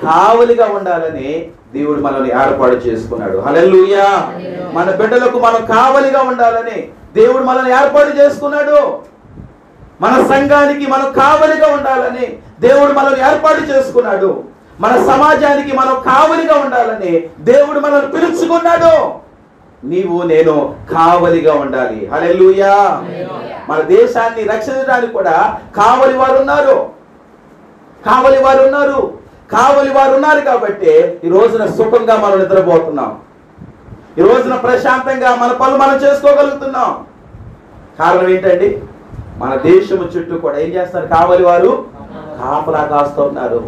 కావలిగా ఉండాలని దేవుడు మనల్ని ఏర్పాటు చేసుకున్నాడు. హల్లెలూయా. మన బిడ్డలకు మనం కావలిగా ఉండాలని దేవుడు మనల్ని ఏర్పాటు చేసుకున్నాడు. మన సంఘానికి మనం కావలిగా ఉండాలని దేవుడు మనల్ని ఏర్పాటు చేసుకున్నాడు. మన సమాజానికి మనం కావలిగా ఉండాలని దేవుడు మనల్ని పిలుచుకున్నాడు. నీవు నేను కావలిగా ఉండాలి. హల్లెలూయా. మన దేశాన్ని రక్షించడానికి కూడా కావలి వారు ఉన్నారు. కావలి వారు ఉన్నారు కాబట్టి ఈ రోజున సుఖంగా మనం నిద్రపోతున్నాం. ఈ రోజున ప్రశాంతంగా మన పనులు మనం చేసుకోగలుగుతున్నాం. కారణం ఏంటండి? మన దేశము చుట్టూ కూడా ఏం చేస్తారు? కావలి వారు కాపలా కాస్తున్నారు.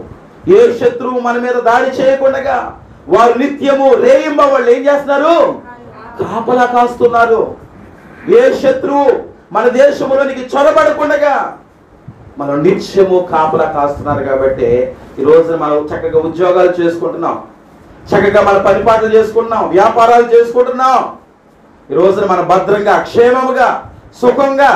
ఏ శత్రువు మన మీద దాడి చేయకుండా వారు నిత్యము రేయింబ వాళ్ళు ఏం చేస్తున్నారు? కాపలా కాస్తున్నారు. ఏ శత్రువు మన దేశంలోనికి చొరబడకుండా మనం నిత్యము కాపలా కాస్తున్నారు. కాబట్టి ఈ రోజున మనం చక్కగా ఉద్యోగాలు చేసుకుంటున్నాం, చక్కగా మన పనిపాట్లు చేసుకుంటున్నాం, వ్యాపారాలు చేసుకుంటున్నాం. ఈ రోజున మనం భద్రంగా క్షేమముగా సుఖంగా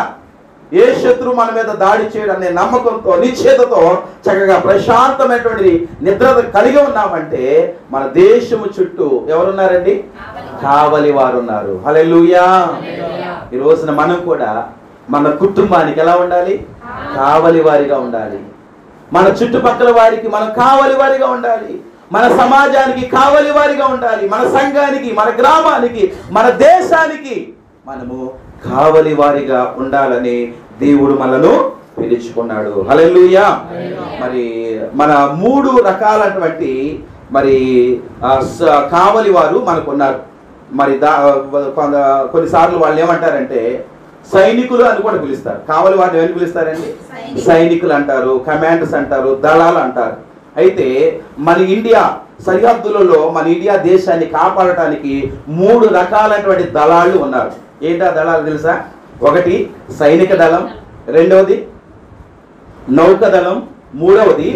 ఏ శత్రువు మన మీద దాడి చేయడం అనే నమ్మకంతో నిశ్చేతతో చక్కగా ప్రశాంతమైనటువంటి నిద్ర కలిగి ఉన్నామంటే మన దేశము చుట్టూ ఎవరున్నారండి? కావలి వారు ఉన్నారు. హల్లెలూయా. ఈ రోజున మనం కూడా మన కుటుంబానికి ఎలా ఉండాలి? కావలి వారిగా ఉండాలి. మన చుట్టుపక్కల వారికి మనం కావలి వారిగా ఉండాలి. మన సమాజానికి కావలి వారిగా ఉండాలి. మన సంఘానికి, మన గ్రామానికి, మన దేశానికి మనము కావలి వారిగా ఉండాలని దేవుడు మనను పిలుచుకున్నాడు. హల్లెలూయా. మరి మన 3 రకాలైనటువంటి మరి కావలి వారు మనకు ఉన్నారు. మరి కొన్నిసార్లు వాళ్ళు ఏమంటారంటే సైనికులు అని కూడా పిలుస్తారు. కావలి వారిని ఏమని పిలుస్తారండి? సైనికులు అంటారు, కమాండర్స్ అంటారు, దళాలు అంటారు. అయితే మన ఇండియా సరిహద్దులలో మన ఇండియా దేశాన్ని కాపాడటానికి 3 రకాలైనటువంటి దళాలు ఉన్నారు. ఏంటా దళాలు తెలుసా? ఒకటి సైనిక దళం, రెండవది నౌక దళం, మూడవది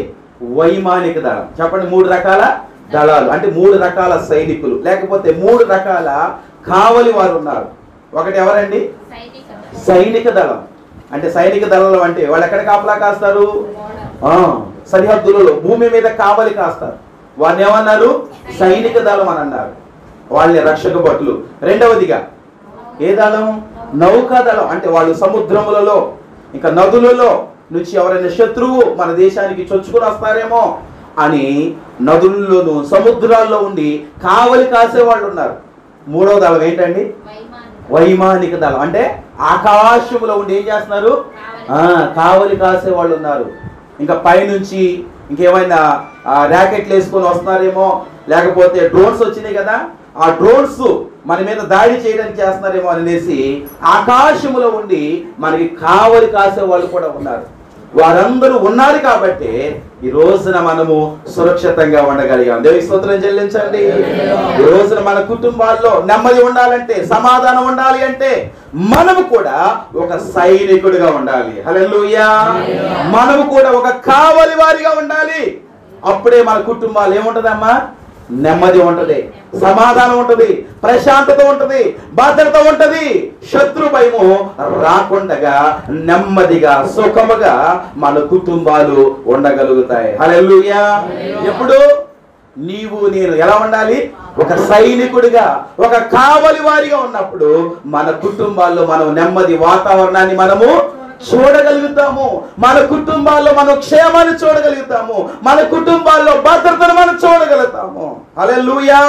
వైమానిక దళం. చెప్పండి, 3 రకాల దళాలు అంటే 3 రకాల సైనికులు లేకపోతే 3 రకాల కావలి వారు ఉన్నారు. ఒకటి ఎవరండి? సైనిక దళం. అంటే సైనిక దళం అంటే వాళ్ళు ఎక్కడ కాపలా కాస్తారు? సరిహద్దులలో భూమి మీద కావలి కాస్తారు. వారిని ఏమన్నారు? సైనిక దళం అని అన్నారు. వాళ్ళని రక్షక భటులు. రెండవదిగా ఏ దళం? నౌకా దళం. అంటే వాళ్ళు సముద్రములలో ఇంకా నదులలో నుంచి ఎవరైనా శత్రువు మన దేశానికి చొచ్చుకుని వస్తారేమో అని నదుల్లోనూ సముద్రాల్లో ఉండి కావలి కాసే వాళ్ళు ఉన్నారు. మూడవ దళం ఏంటండి? వైమానిక దళం. అంటే ఆకాశంలో ఉండి ఏం చేస్తున్నారు? కావలి కాసే వాళ్ళు ఉన్నారు. ఇంకా పైనుంచి ఇంకేమైనా ర్యాకెట్లు వేసుకొని వస్తున్నారేమో, లేకపోతే డ్రోన్స్ వచ్చినాయి కదా, ఆ డ్రోన్స్ మన మీద దాడి చేయడానికి చేస్తున్నారేమో అనేసి ఆకాశంలో ఉండి మనకి కావలి కాసే వాళ్ళు కూడా ఉన్నారు. వారందరూ ఉన్నారు కాబట్టి ఈ రోజున మనము సురక్షితంగా ఉండగలిగాం. దేవునికి స్తోత్రం చెల్లించండి. ఈ రోజున మన కుటుంబాల్లో నెమ్మది ఉండాలంటే, సమాధానం ఉండాలి అంటే మనము కూడా ఒక సైనికుడిగా ఉండాలి. హల్లెలూయా. మనము కూడా ఒక కావలి వారిగా ఉండాలి. అప్పుడే మన కుటుంబాలు ఏముంటదమ్మా? నెమ్మది ఉంటది, సమాధానం ఉంటది, ప్రశాంతత ఉంటది, భద్రత ఉంటది. శత్రు భయము రాకుండా నెమ్మదిగా సుఖముగా మన కుటుంబాలు ఉండగలుగుతాయి. హల్లెలూయా. ఎప్పుడు నీవు నేను ఎలా ఉండాలి? ఒక సైనికుడిగా, ఒక కావలి వారిగా ఉన్నప్పుడు మన కుటుంబాల్లో మనం నెమ్మది వాతావరణాన్ని మనము చూడగలుగుతాము. మన కుటుంబాల్లో మనం క్షేమాన్ని చూడగలుగుతాము. మన కుటుంబాల్లో భద్రతను మనం చూడగలుగుతాము. హల్లెలూయా.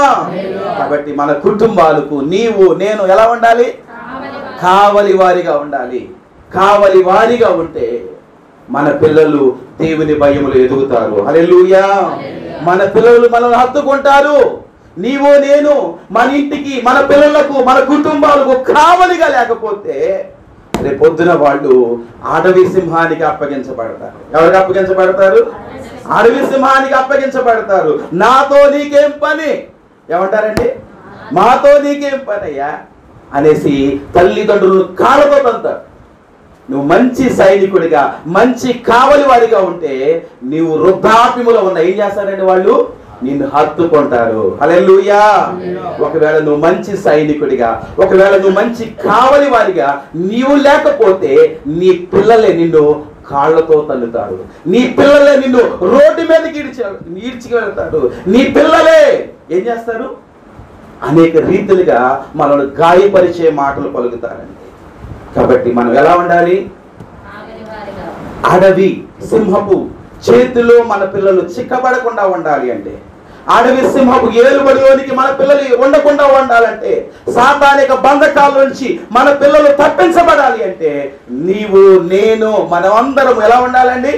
కాబట్టి మన కుటుంబాలకు నీవు నేను ఎలా ఉండాలి? కావలి వారిగా ఉండాలి. కావలి వారిగా ఉంటే మన పిల్లలు దేవుని భయములు ఎదుగుతారు. హల్లెలూయా. మన పిల్లలు మనల్ని హత్తుకుంటారు. నీవు నేను మన ఇంటికి, మన పిల్లలకు, మన కుటుంబాలకు కావలిగా లేకపోతే రేపొద్దున వాళ్ళు అడవి సింహానికి అప్పగించబడతారు. ఎవరికి అప్పగించబడతారు? అడవి సింహానికి అప్పగించబడతారు. నాతో నీకేం పని? ఏమంటారండి? మాతో నీకేం పని అయ్యా అనేసి తల్లిదండ్రులు కాళ్ళతో తంతారు. నువ్వు మంచి సైనికుడిగా, మంచి కావలి వారిగా ఉంటే నీవు వృద్ధాప్యములో ఉన్న ఏం చేస్తారండి? వాళ్ళు నిన్ను హత్తుకుంటారు. హల్లెలూయా. ఒకవేళ నువ్వు మంచి సైనికుడిగా, ఒకవేళ నువ్వు మంచి కావలి వారిగా నీవు లేకపోతే నీ పిల్లలే నిన్ను కాళ్ళతో తల్లుతారు. నీ పిల్లలే నిన్ను రోడ్డు మీదకి ఈడ్చికి వెళ్తారు. నీ పిల్లలే ఏం చేస్తారు? అనేక రీతిలుగా మనల్ని గాయపరిచే మాటలు పలుకుతారండి. కాబట్టి మనం ఎలా ఉండాలి? అడవి సింహపు చేతిలో మన పిల్లలు చిక్కబడకుండా ఉండాలి అంటే, అడవి సింహపు ఏలుబడిలోనికి మన పిల్లలు ఉండకుండా ఉండాలంటే, సాతానిక బంధకాల నుంచి మన పిల్లలు తప్పించబడాలి అంటే, నీవు నేను మనమందరం ఎలా ఉండాలండి?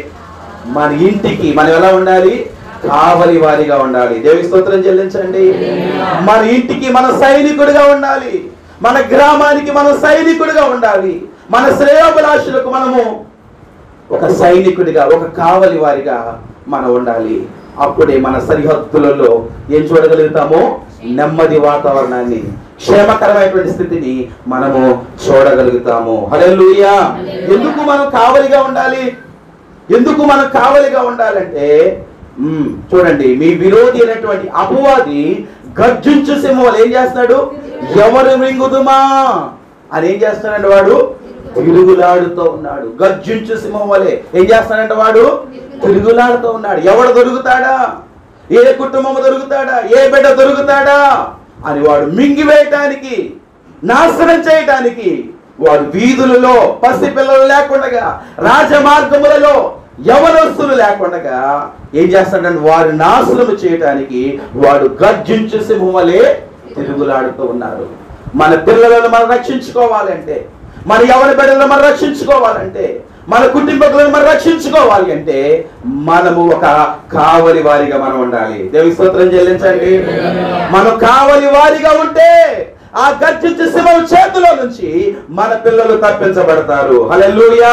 మన ఇంటికి మనం ఎలా ఉండాలి? కావలి వారిగా ఉండాలి. దేవుని స్తోత్రం చెల్లించండి. మన ఇంటికి మన సైనికుడిగా ఉండాలి. మన గ్రామానికి మన సైనికుడిగా ఉండాలి. మన శ్రేయోభిలాషులకు మనము ఒక సైనికుడిగా, ఒక కావలి వారిగా మనం ఉండాలి. అప్పుడే మన సరిహద్దులలో ఏం చూడగలుగుతామో? నెమ్మది వాతావరణాన్ని, క్షేమకరమైనటువంటి స్థితిని మనము చూడగలుగుతాము. హల్లెలూయా. ఎందుకు మనం కావలిగా ఉండాలి? ఎందుకు మనం కావలిగా ఉండాలంటే, చూడండి, మీ విరోధి అయినటువంటి అపవాది గర్జించు సింహం ఏం చేస్తున్నాడు? ఎవరు మింగుదుమా అని ఏం చేస్తున్నాడు? వాడు తిరుగులాడుతూ ఉన్నాడు. గర్జించు సింహం వలె ఏం చేస్తాడంట? వాడు తిరుగులాడుతూ ఉన్నాడు. ఎవడు దొరుకుతాడా? ఏ కుటుంబం దొరుకుతాడా? ఏ బిడ్డ దొరుకుతాడా అని వాడు మింగివేయటానికి, నాశనం చేయటానికి వాడు వీధులలో పసిపిల్లలు లేకుండా, రాజమార్గములలో యవనస్తులు లేకుండా ఏం చేస్తాడంటే వారు నాశనం చేయటానికి వాడు గర్జించు సింహం వలె తిరుగులాడుతూ ఉన్నారు. మన పిల్లలను మనం రక్షించుకోవాలంటే, మన యవన బిడ్డలను మనం రక్షించుకోవాలంటే, మన కుటుంబకులను మనం రక్షించుకోవాలి అంటే మనము ఒక కావలి వారిగా మనం ఉండాలి. దేవుని స్తోత్రం చెల్లించండి. మనం కావలి వారిగా ఉంటే ఆ గర్జించే సింహం చేతిలో నుంచి మన పిల్లలు తప్పించబడతారు. హల్లెలూయా.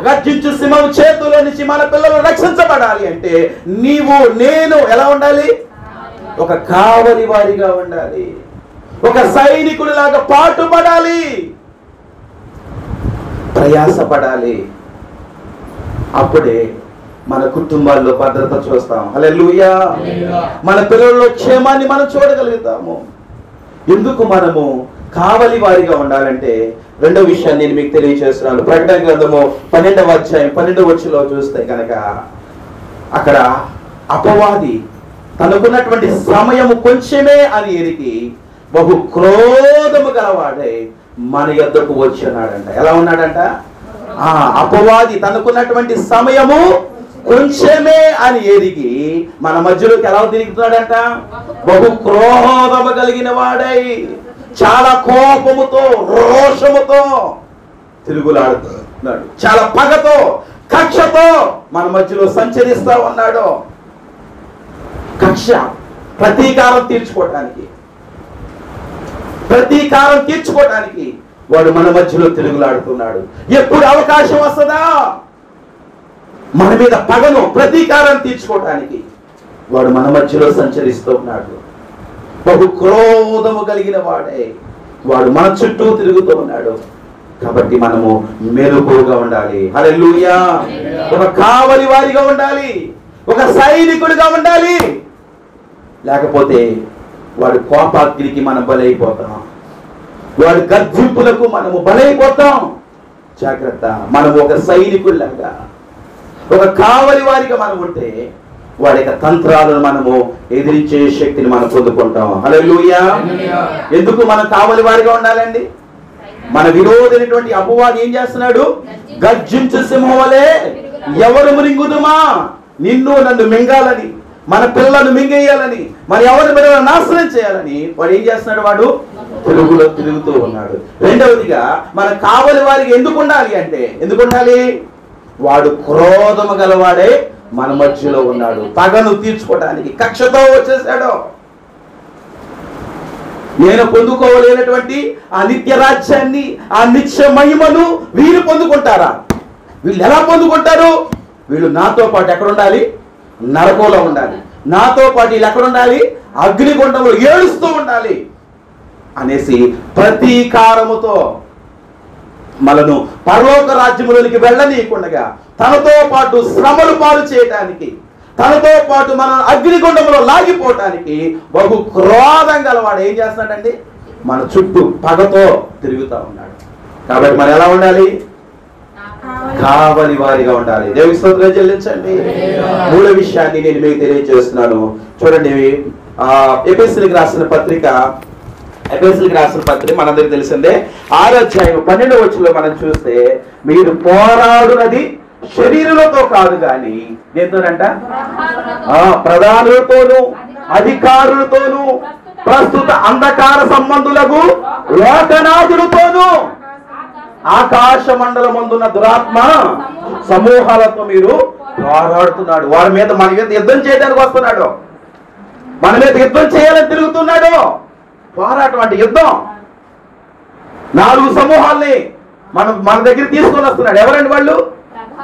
గర్జించే సింహం చేతిలో నుంచి మన పిల్లలు రక్షించబడాలి అంటే నీవు నేను ఎలా ఉండాలి? ఒక కావలి వారిగా ఉండాలి. ఒక సైనికుడి లాగా పాటుపడాలి, ప్రయాసపడాలి. అప్పుడే మన కుటుంబాల్లో భద్రత చూస్తాం. హల్లెలూయా. మన పిల్లల్లో క్షేమాన్ని మనం చూడగలుగుతాము. ఎందుకు మనము కావలి వారిగా ఉండాలంటే రెండో విషయాన్ని నేను మీకు తెలియజేస్తున్నాను. ప్రకటన గ్రంథము 12వ అధ్యాయం 12వ వచనంలో చూస్తే కనుక అక్కడ అపవాది తనకున్నటువంటి సమయము కొంచెమే అని ఎరిగి బహు క్రోధము గలవాడై మన యొద్దకు వచ్చున్నాడంట. ఎలా ఉన్నాడంట? అపవాది తనకున్నటువంటి సమయము కొంచెమే అని ఎరిగి మన మధ్యలోకి ఎలా తిరుగుతున్నాడంట? బహు క్రోధము కలిగిన వాడై, చాలా కోపముతో, రోషముతో తిరుగులాడుతున్నాడు. చాలా పగతో, కక్షతో మన మధ్యలో సంచరిస్తా ఉన్నాడు. కక్ష, ప్రతీకారం తీర్చుకోవటానికి వాడు మన మధ్యలో తిరుగులాడుతున్నాడు. ఎప్పుడు అవకాశం వస్తుందా మన మీద పగను, ప్రతీకారం తీర్చుకోవటానికి వాడు మన మధ్యలో సంచరిస్తూ ఉన్నాడు. బహు క్రోధము కలిగిన వాడే వాడు మన చుట్టూ తిరుగుతూ ఉన్నాడు. కాబట్టి మనము మెలకువగా ఉండాలి. హల్లెలూయా. ఒక కావలి వారిగా ఉండాలి, ఒక సైనికుడిగా ఉండాలి. లేకపోతే వాడు కోపాగ్నికి మనం బలైపోతాం, వాడి గర్జింపులకు మనము బలైపోతాం. జాగ్రత్త. మనము ఒక సైనికుడిలాగా, ఒక కావలి వారిగా మనం ఉంటే వాడి యొక్క తంత్రాలను మనము ఎదిరించే శక్తిని మనం పొందుకుంటాం. హల్లెలూయా. ఎందుకు మనం కావలి వారిగా ఉండాలండి? మన విరోధైనటువంటి అపవాది ఏం చేస్తున్నాడు? గర్జించు సింహం వలె ఎవరు మింగుదుమా, నిన్ను నన్ను మింగాలని, మన పిల్లలను మింగేయాలని, మన ఎవరి బిడ్డలను నాశనం చేయాలని వాడు ఏం చేస్తున్నాడు? వాడు తిరుగుతూ ఉన్నాడు. రెండవదిగా మన కావలి వారికి ఎందుకు ఉండాలి అంటే, ఎందుకు ఉండాలి? వాడు క్రోధము గలవాడే మన మధ్యలో ఉన్నాడు. పగను తీర్చుకోవడానికి కక్షతో వచ్చేసాడు. నేను పొందుకోలేనటువంటి ఆ నిత్య రాజ్యాన్ని, ఆ నిత్య మహిమను వీళ్ళు పొందుకుంటారా? వీళ్ళు ఎలా పొందుకుంటారు? వీళ్ళు నాతో పాటు ఎక్కడ ఉండాలి? నరకంలో ఉండాలి. నాతో పాటు వీళ్ళు ఎక్కడ ఉండాలి? అగ్నిగుండంలో ఏడుస్తూ ఉండాలి అనేసి ప్రతీకారముతో మనను పరలోక రాజ్యములోనికి వెళ్ళనీయకుండా తనతో పాటు శ్రమలు పాలు చేయటానికి, తనతో పాటు మనం అగ్నిగుండంలో లాగిపోవటానికి బహు క్రోధం గలవాడు ఏం చేస్తాడండి? మన చుట్టూ పగతో తిరుగుతూ ఉన్నాడు. కాబట్టి మనం ఎలా ఉండాలి? కావలి వారిగా ఉండాలి. దేవునికి స్తోత్రం చెల్లించండి. మూడో విషయాన్ని నేను మీకు తెలియజేస్తున్నాను. చూడండి, ఎఫెసీయులకు రాసిన పత్రిక మనందరికి తెలిసిందే. 6వ అధ్యాయం 12వ వచనంలో మనం చూస్తే, మీరు పోరాడునది శరీరులతో కాదు గాని ఏంటోనంట, ప్రధానులతోనూ అధికారులతోనూ ప్రస్తుత అంధకార సంబంధులకు లోకనాథులతోనూ ఆకాశ మండలమందున్న దురాత్మ సమూహాలతో మీరు పోరాడుతున్నాడు. వారి మీద మన మీద యుద్ధం చేయడానికి వస్తున్నాడు. మన మీద యుద్ధం చేయాలని తిరుగుతున్నాడు. పోరాటం అంటే యుద్ధం. 4 సమూహాల్ని మన దగ్గర తీసుకొని వస్తున్నాడు. ఎవరండి వాళ్ళు?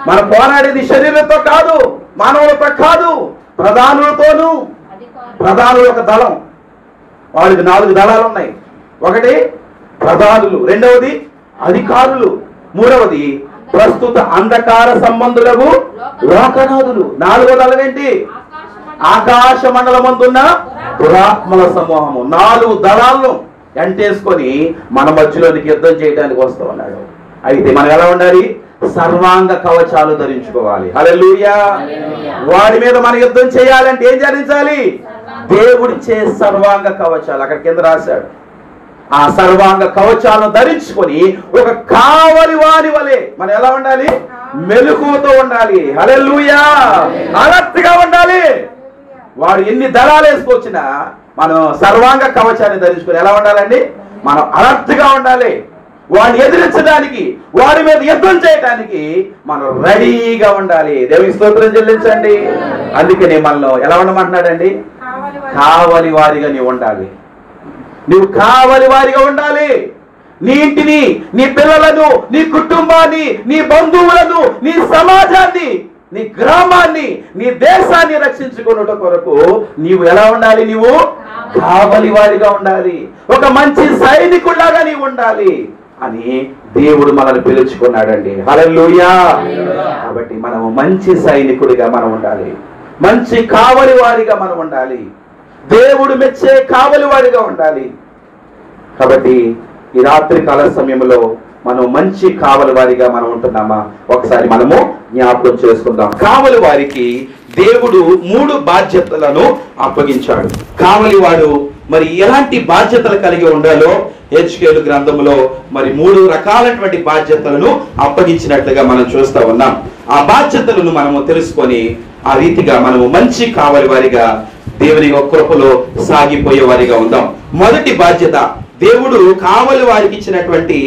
మనం పోరాడేది శరీరంతో కాదు, మానవులతో కాదు, ప్రధానులతోనూ. ప్రధానులు ఒక దళం, వారికి 4 దళాలు ఉన్నాయి. ఒకటి ప్రధానులు, రెండవది అధికారులు, మూడవది ప్రస్తుత అంధకార సంబంధులకు లోకనాథులు, 4వ దళం ఏంటి? ఆకాశ మండలమందున్న దురాత్మల సమూహము. 4 దళాలను ఎంటేసుకొని మన మధ్యలోనికి యుద్ధం చేయడానికి వస్తూ ఉన్నాడు. అయితే మనం ఎలా ఉండాలి? సర్వాంగ కవచాలు ధరించుకోవాలి. హల్లెలూయా. వాడి మీద మన యుద్ధం చేయాలంటే ఏం ధరించాలి? దేవుడిచ్చే సర్వాంగ కవచాలు. అక్కడ కింద రాశాడు. ఆ సర్వాంగ కవచాలను ధరించుకొని ఒక కావలి వారి వలె మనం ఎలా ఉండాలి? మెలకువతో ఉండాలి. హల్లెలూయా. అలర్ట్గా ఉండాలి. వాడు ఎన్ని దళాలు వేసుకొచ్చినా మనం సర్వాంగ కవచాన్ని ధరించుకొని ఎలా ఉండాలండి? మనం అలర్ట్గా ఉండాలి. వాడిని ఎదిరించడానికి, వాడి మీద యుద్ధం చేయడానికి మనం రెడీగా ఉండాలి. దేవుని స్తోత్రం చెల్లించండి. అందుకనే మనలో ఎలా ఉండమంటున్నాడండి? కావలి వారిగా నీవు ఉండాలి. నువ్వు కావలి వారిగా ఉండాలి. నీ ఇంటిని, నీ పిల్లలను, నీ కుటుంబాన్ని, నీ బంధువులను, నీ సమాజాన్ని, నీ గ్రామాన్ని, నీ దేశాన్ని రక్షించుకున్నట కొరకు నీవు ఎలా ఉండాలి? నీవు కావలి వారిగా ఉండాలి. ఒక మంచి సైనికుడిలాగా నీవు ఉండాలి అని దేవుడు మనల్ని పిలుచుకున్నాడండి. హల్లెలూయా. కాబట్టి మనము మంచి సైనికుడిగా మనం ఉండాలి. మంచి కావలి వారిగా మనం ఉండాలి. దేవుడు మెచ్చే కావలి వారిగా ఉండాలి. కాబట్టి ఈ రాత్రి కాల సమయంలో మనం మంచి కావలి వారిగా మనం ఉంటున్నామా? ఒకసారి మనము జ్ఞాపకం చేసుకుందాం. కావలి వారికి దేవుడు 3 బాధ్యతలను అప్పగించాడు. కావలి వాడు మరి ఎలాంటి బాధ్యతలు కలిగి ఉండాలో హెచ్కేలు గ్రంథంలో మరి 3 రకాలైనటువంటి బాధ్యతలను అప్పగించినట్లుగా మనం చూస్తా ఉన్నాం. ఆ బాధ్యతలను మనము తెలుసుకొని ఆ రీతిగా మనము మంచి కావలి వారిగా దేవుని కృపలో సాగిపోయే వారిగా ఉందాం. మొదటి బాధ్యత, దేవుడు కావలి వారికి ఇచ్చినటువంటి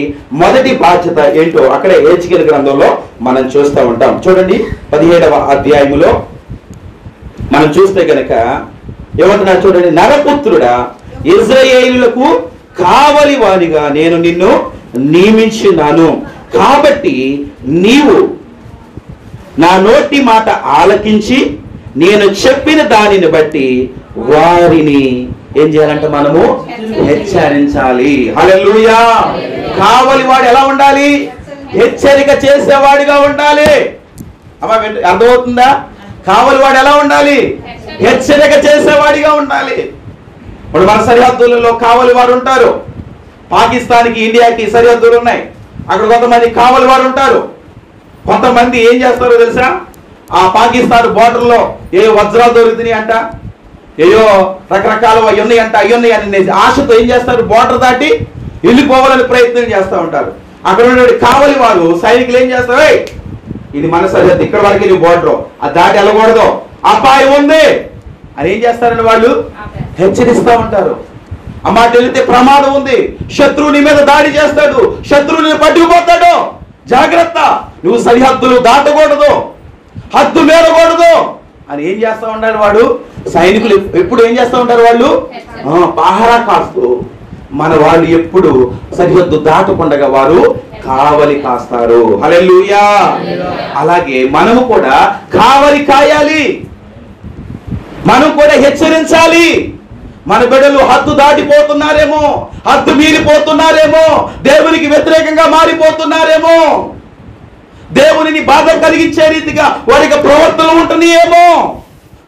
మొదటి బాధ్యత ఏంటో అక్కడే హెచ్కేలు గ్రంథంలో మనం చూస్తూ ఉంటాం. చూడండి, 17వ అధ్యాయములో మనం చూస్తే గనక ఏమంటున్నారు చూడండి. నరపుత్రుడా, ఇశ్రాయేలులకు కావలి వారిగా నేను నిన్ను నియమించున్నాను. కాబట్టి నీవు నా నోటి మాట ఆలకించి నేను చెప్పిన దానిని బట్టి వారిని ఏం చేయాలంటే మనము హెచ్చరించాలి. హల్లెలూయా. కావలి వాడు ఎలా ఉండాలి? హెచ్చరిక చేసేవాడిగా ఉండాలి. అమ్మా అర్థమవుతుందా? కావలి వాడు ఎలా ఉండాలి? హెచ్చరిక చేసేవాడిగా ఉండాలి. ఇప్పుడు మన సరిహద్దులలో కావలి వారు ఉంటారు. పాకిస్తాన్కి, ఇండియాకి సరిహద్దులు ఉన్నాయి. అక్కడ కొంతమంది కావలి వారు ఉంటారు. కొంతమంది ఏం చేస్తారో తెలుసా? ఆ పాకిస్తాన్ బోర్డర్లో ఏ వజ్రాలు దొరుకుతున్నాయి అంట, ఏయో రకరకాల అయ్యున్నాయి అంట, అయ్యున్నాయి అని ఆశతో ఏం చేస్తారు? బోర్డర్ దాటి వెళ్ళిపోవాలని ప్రయత్నం చేస్తూ ఉంటారు. అక్కడ ఉన్న కావలి వారు సైనికులు ఏం చేస్తారు? ఇది మన సరిహద్దు, ఇక్కడ వరకు నీ బోర్డర్, అది దాటి వెళ్ళకూడదు, అపాయం ఉంది అని ఏం చేస్తారని వాళ్ళు హెచ్చరిస్తూ ఉంటారు. అమ్మాట వెళితే ప్రమాదం ఉంది, శత్రువు నీ మీద దాడి చేస్తాడు, శత్రువుని పట్టుకుపోతాడు, జాగ్రత్త, నువ్వు సరిహద్దులు దాటకూడదు, హద్దు మేరకూడదు అని ఏం చేస్తూ ఉంటారు వాడు? సైనికులు ఎప్పుడు ఏం చేస్తూ ఉంటారు? వాళ్ళు పహారా కాస్తూ మన వాళ్ళు ఎప్పుడు సరిహద్దు దాటకుండా వారు కావలి కాస్తారు. హల్లెలూయా. అలాగే మనము కూడా కావలి కాయాలి. మనం కూడా హెచ్చరించాలి. మన బిడ్డలు హద్దు దాటిపోతున్నారేమో, హద్దు మీరిపోతున్నారేమో, దేవునికి వ్యతిరేకంగా మారిపోతున్నారేమో, దేవునిని బాధ కలిగించే రీతిగా వారికి ప్రవర్తనలు ఉంటున్నాయేమో,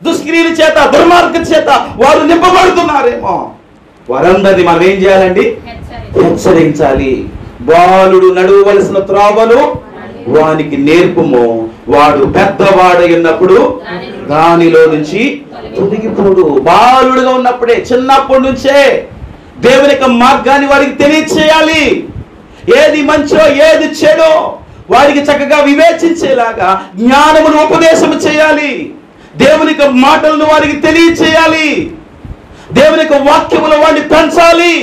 దుష్క్రియల చేత, దుర్మార్గ చేత వారు నింపబడుతున్నారేమో, వారందరినీ మనం ఏం చేయాలండి? హెచ్చరించాలి. బాలుడు నడవవలసిన త్రోవను వానికి నేర్పుము, వాడు పెద్దవాడైనప్పుడు దానిలో నుంచి తొలగిపోడు. బాలుడుగా ఉన్నప్పుడే, చిన్నప్పటి నుంచే దేవుని యొక్క మార్గాన్ని వారికి తెలియచేయాలి. ఏది మంచో ఏది చెడో వారికి చక్కగా వివేచించేలాగా జ్ఞానమును ఉపదేశం చేయాలి. దేవుని యొక్క మాటలను వారికి తెలియచేయాలి. దేవుని యొక్క వాక్యములో వాడిని పెంచాలి.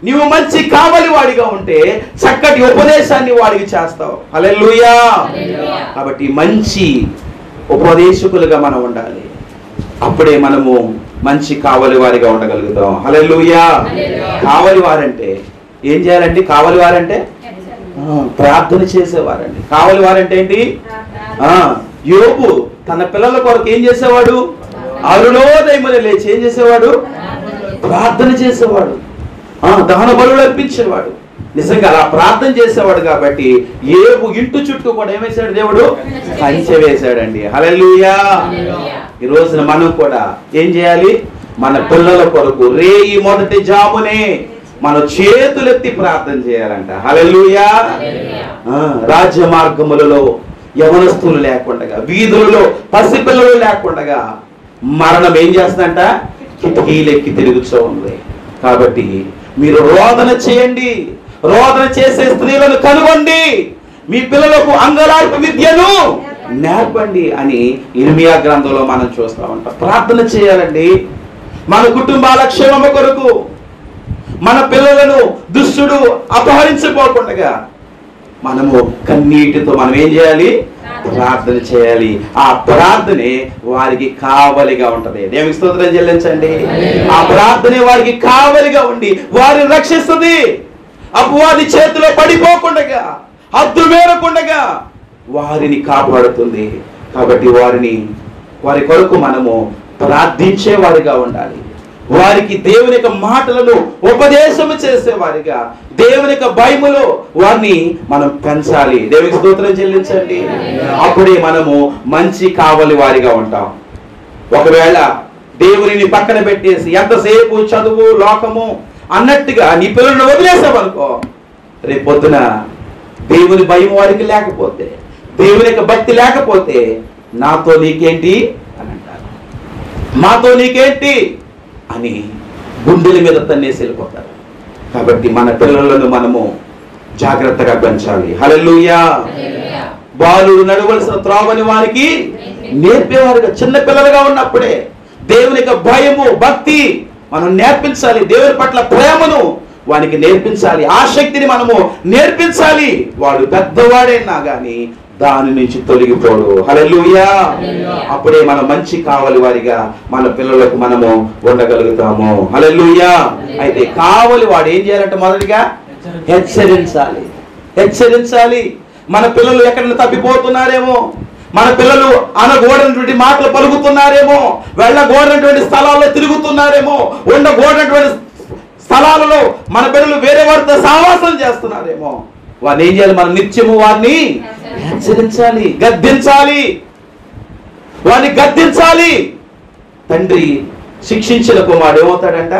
నీవు మంచి కావలి వాడిగా ఉంటే చక్కటి ఉపదేశాన్ని వాడికి చేస్తావు. హల్లెలూయా. కాబట్టి మంచి ఉపదేశకులుగా మనం ఉండాలి. అప్పుడే మనము మంచి కావలి వారిగా ఉండగలుగుతాం. హల్లెలూయా. కావలి వారంటే ఏం చేయాలండి? కావలి వారంటే ప్రార్థన చేసేవారండి. కావలి వారంటే ఏంటి? యోబు తన పిల్లల కొరకు ఏం చేసేవాడు? అరుణోదయమున లేచి ఏం చేసేవాడు? ప్రార్థన చేసేవాడు. దహన బలులు అర్పించేవాడు. నిజంగా అలా ప్రార్థన చేసేవాడు కాబట్టి యోబు ఇంటి చుట్టూ కూడా ఏమేశాడు? దేవుడు కంచె వేశాడండి. హల్లెలూయా. ఈ రోజున మనం కూడా ఏం చేయాలి? మన పిల్లల కొరకు రేయి మొదటి జామునే మనం చేతులెత్తి ప్రార్థన చేయాలంట. హల్లెలూయా. రాజ్య మార్గములలో యవనస్తులు లేకుండా, వీధులలో పసిపిల్లలు లేకుండా మరణం ఏం చేస్తుందంట? కిటికీలెక్కి తిరుగుతూ ఉంది. కాబట్టి మీరు రోదన చేయండి, రోదన చేసే స్త్రీలను కనుగొండి, మీ పిల్లలకు అంగలార్పు విద్యను నేర్పండి అని ఇర్మియా గ్రంథంలో మనం చూస్తూ ఉంటాం. ప్రార్థన చేయాలండి మన కుటుంబాల క్షేమము కొరకు. మన పిల్లలను దుష్టుడు అపహరించబోకుండా మనము కన్నీటితో మనం ఏం చేయాలి? ప్రార్థన చేయాలి. ఆ ప్రార్థనే వారికి కావలిగా ఉంటది. దేవునికి స్తోత్రం చెల్లించండి. ఆ ప్రార్థనే వారికి కావలిగా ఉండి వారిని రక్షిస్తుంది. అపవాది చేతిలో పడిపోకుండా, హద్దు మేరకుండా వారిని కాపాడుతుంది. కాబట్టి వారి కొరకు మనము ప్రార్థించే వారిగా ఉండాలి. వారికి దేవుని యొక్క మాటలను ఉపదేశం చేసేవారిగా, దేవుని యొక్క భయములో వారిని మనం పెంచాలి. దేవునికి స్తోత్రం చెల్లించండి. అప్పుడే మనము మంచి కావలి వారిగా ఉంటాం. ఒకవేళ దేవునిని పక్కన పెట్టేసి ఎంతసేపు చదువు లోకము అన్నట్టుగా నీ పిల్లలను వదిలేసావనుకో, రేపు పొద్దున దేవుని భయం వారికి లేకపోతే, దేవుని యొక్క భక్తి లేకపోతే నాతో నీకేంటి అని అంటారు. మాతో నీకేంటి అని గుండెల మీద తన్నేసి వెళ్ళిపోతారు. కాబట్టి మన పిల్లలను మనము జాగ్రత్తగా పెంచాలి. హల్లెలూయా. బాలుడు నడవలసిన త్రోవని వారికి నేర్పేవారుగా, చిన్న పిల్లలుగా ఉన్నప్పుడే దేవుని యొక్క భయము భక్తి మనం నేర్పించాలి. దేవుని పట్ల ప్రేమను వానికి నేర్పించాలి. ఆసక్తిని మనము నేర్పించాలి. వాడు పెద్దవాడైనా గాని దాని నుంచి తొలగిపోడు. హల్లెలూయా. అప్పుడే మనం మంచి కావలి వారిగా మన పిల్లలకు మనము ఉండగలుగుతాము. హల్లెలూయా. అయితే కావలి వాడు ఏం చేయాలంటే మొదటిగా హెచ్చరించాలి. హెచ్చరించాలి. మన పిల్లలు ఎక్కడ తప్పిపోతున్నారేమో, మన పిల్లలు అనగూడనటువంటి మాటలు పలుకుతున్నారేమో, వెళ్ళగూడనటువంటి స్థలాల్లో తిరుగుతున్నారేమో, ఉండగూడనటువంటి స్థలాలలో మన పిల్లలు వేరే వారితో సావాసం చేస్తున్నారేమో, వారిని ఏం చేయాలి? మనం నిత్యము వారిని హెచ్చరించాలి, గద్దించాలి, వారిని గద్దించాలి. తండ్రి శిక్షించిన కుమారుడు ఏమవుతాడంట?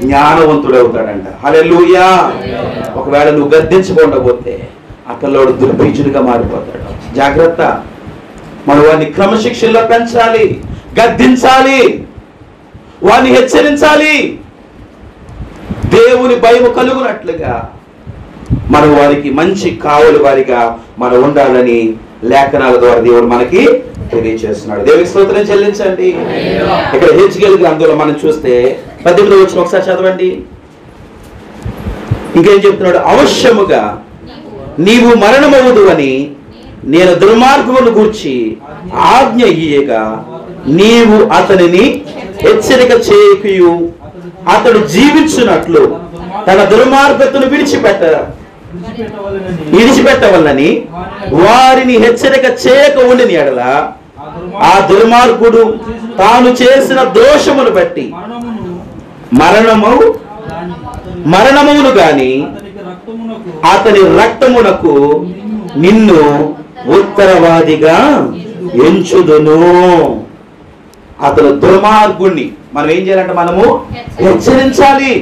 జ్ఞానవంతుడు అవుతాడంట. హల్లెలూయా. ఒకవేళ నువ్వు గద్దించకుండా ఆ పిల్లోడు దుర్బీజుడిగా మారిపోతాడు. జాగ్రత్త. మనం వారిని క్రమశిక్షణలో పెంచాలి, గద్దించాలి, వారిని హెచ్చరించాలి. దేవుని భయము కలుగునట్లుగా మనం వారికి మంచి కావలి వారిగా మనం ఉండాలని లేఖనాల ద్వారా దేవుడు మనకి తెలియజేస్తున్నాడు. దేవునికి స్తోత్రం చెల్లించండి. ఇక్కడ హెచ్కేల్ గ్రంథంలో మనం చూస్తే 18వ వచనం ఒకసారి చదవండి. ఇంకేం చెప్తున్నాడు? అవశ్యముగా నీవు మరణమవుదు అని నేను దుర్మార్గమును గూర్చి ఆజ్ఞ ఇయ్యగా నీవు అతనిని హెచ్చరిక చేయకయు అతడు జీవించున్నట్లు తన దుర్మార్గతను విడిచిపెట్టవలనని వారిని హెచ్చరిక చేయక ఉండిన ఎడల ఆ దుర్మార్గుడు తాను చేసిన దోషమును బట్టి మరణమును గాని అతని రక్తమునకు నిన్ను ఉత్తరవాదిగా ఎంచుదును. అతను దుర్మార్గుణ్ణి మనం ఏం చేయాలంటే మనము హెచ్చరించాలి.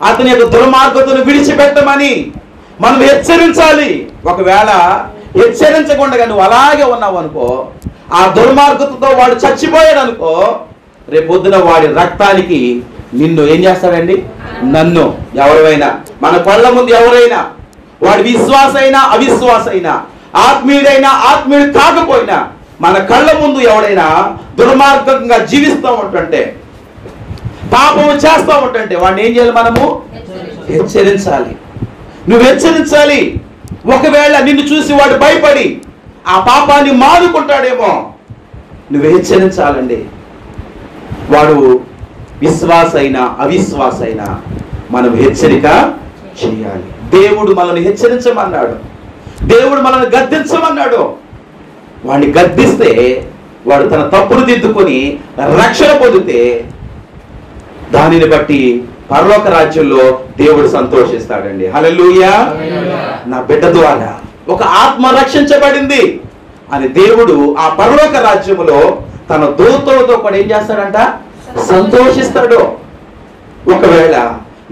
అతని యొక్క దుర్మార్గతను విడిచిపెట్టమని మనం హెచ్చరించాలి. ఒకవేళ హెచ్చరించకుండా నువ్వు అలాగే ఉన్నావు అనుకో, ఆ దుర్మార్గతతో వాడు చచ్చిపోయాడు అనుకో, రేపొద్దున వాడి రక్తానికి నిన్ను ఏం చేస్తాడండి? నన్ను ఎవరైనా మన కళ్ళ ముందు ఎవరైనా, వాడి విశ్వాస అయినా అవిశ్వాస అయినా, ఆత్మీయుడైనా ఆత్మీయుడు కాకపోయినా, మన కళ్ళ ముందు ఎవడైనా దుర్మార్గంగా జీవిస్తూ ఉంటుంటే, పాపము చేస్తూ ఉంటుంటే వాడిని ఏం చేయాలి? మనము హెచ్చరించాలి. నువ్వు హెచ్చరించాలి. ఒకవేళ నిన్ను చూసి వాడు భయపడి ఆ పాపాన్ని మానుకుంటాడేమో, నువ్వు హెచ్చరించాలండి. వాడు విశ్వాస అయినా అవిశ్వాస అయినా మనం హెచ్చరిక చేయాలి. దేవుడు మనల్ని హెచ్చరించమన్నాడు, దేవుడు మనల్ని గద్దించమన్నాడు. వాడిని గద్దిస్తే వాడు తన తప్పును దిద్దుకొని రక్షణ పొందితే దానిని బట్టి పరలోక రాజ్యంలో దేవుడు సంతోషిస్తాడండి. హల్లెలూయా. నా బిడ్డ ద్వారా ఒక ఆత్మ రక్షించబడింది అని దేవుడు ఆ పరలోక రాజ్యములో తన దూతలతో కూడా ఏం చేస్తాడంట? సంతోషిస్తాడు. ఒకవేళ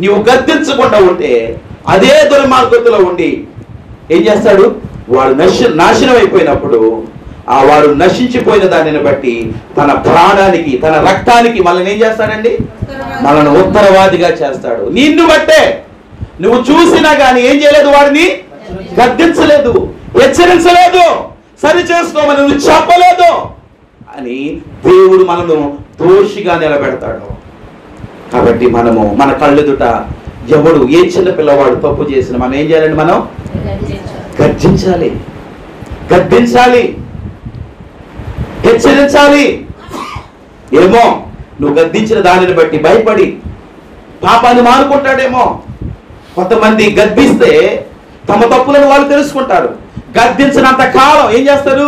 నీవు గద్దించకుండా ఉంటే అదే దుర్మార్గతలో ఉండి ఏం చేస్తాడు? వాడు నాశనం అయిపోయినప్పుడు ఆ వాడు నశించిపోయిన దానిని బట్టి తన ప్రాణానికి తన రక్తానికి మనల్ని ఏం చేస్తాడండి? మనల్ని ఉత్తరవాదిగా చేస్తాడు. నిన్ను బట్టే నువ్వు చూసినా కానీ ఏం చేయలేదు, వాడిని గద్దించలేదు, హెచ్చరించలేదు, సరి చేసుకోమని నువ్వు చెప్పలేదు అని దేవుడు మనను దోషిగా నిలబెడతాడు. కాబట్టి మనము మన కళ్ళెదుట ఎవడు ఏ చిన్న పిల్లవాడు తప్పు చేసిన మనం ఏం చేయాలండి? మనం గర్జించాలి, గద్దించాలి, హెచ్చరించాలి. ఏమో నువ్వు గద్దించిన దానిని బట్టి భయపడి పాపాన్ని మానుకుంటాడేమో. కొంతమంది గద్దిస్తే తమ తప్పులను వాళ్ళు తెలుసుకుంటారు. గద్దించినంత కాలం ఏం చేస్తారు?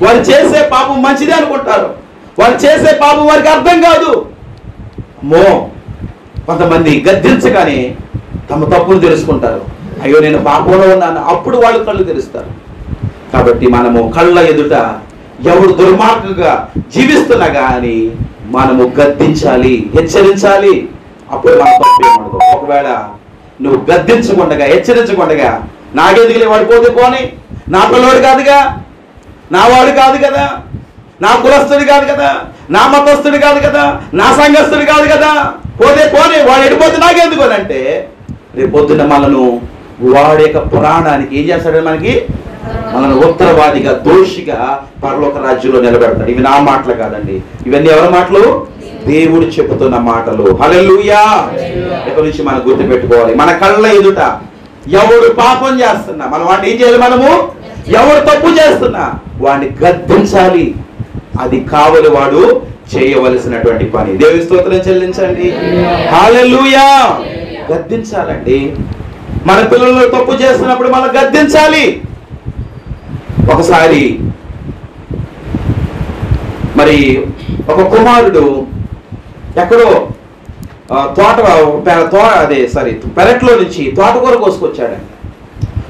వారు చేసే పాపం మంచిదే అనుకుంటారు. వారు చేసే పాపం వారికి అర్థం కాదు. మో కొంతమంది గద్దించగానే తమ తప్పులు తెలుసుకుంటారు. అయ్యో నేను పాపంలో ఉన్నాను, అప్పుడు వాళ్ళు కళ్ళు తెరుస్తారు. కాబట్టి మనము కళ్ళ ఎదుట ఎవడు దుర్మార్గంగా జీవిస్తున్నా కానీ మనము గద్దించాలి, హెచ్చరించాలి. అప్పుడు మన తప్పు ఏమడదు. ఒకవేళ నువ్వు గద్దించకుండా హెచ్చరించకుండా నాకెందుకులే వాడు పోతే పోనీ, నా పిల్లవాడు కాదుగా, నా వాడు కాదు కదా, నా కులస్తుడు కాదు కదా, నా మతస్థుడు కాదు కదా, నా సంఘస్థుడు కాదు కదా, పోతే పోనీ, వాడు ఎడిపోతే నాకెందుకు అని అంటే రేపొద్దున మనను వాడి యొక్క ప్రాణానికి ఏం చేస్తాడని మనను ఉత్తరవాదిగా దోషిగా పరలోక రాజ్యంలో నిలబెడతాడు. ఇవి నా మాటలు కాదండి, ఇవన్నీ ఎవరి మాటలు? దేవుడు చెబుతున్న మాటలు. హల్లెలూయా. ఇక్కడ నుంచి మనం గుర్తు పెట్టుకోవాలి, మన కళ్ళ ఎదుట ఎవడు పాపం చేస్తున్నా మనం వాడిని ఏం చేయాలి? మనము ఎవడు తప్పు చేస్తున్నా వాడిని గద్దించాలి. అది కావలి వాడు చేయవలసినటువంటి పని. దేవుని స్తోత్రం చెల్లించండి. హల్లెలూయా. గద్దించాలండి. మన పిల్లలు తప్పు చేస్తున్నప్పుడు మనం గద్దించాలి. ఒకసారి మరి ఒక కుమారుడు ఎక్కడో పెరట్లో నుంచి తోటకూర కోసుకొచ్చాడండి.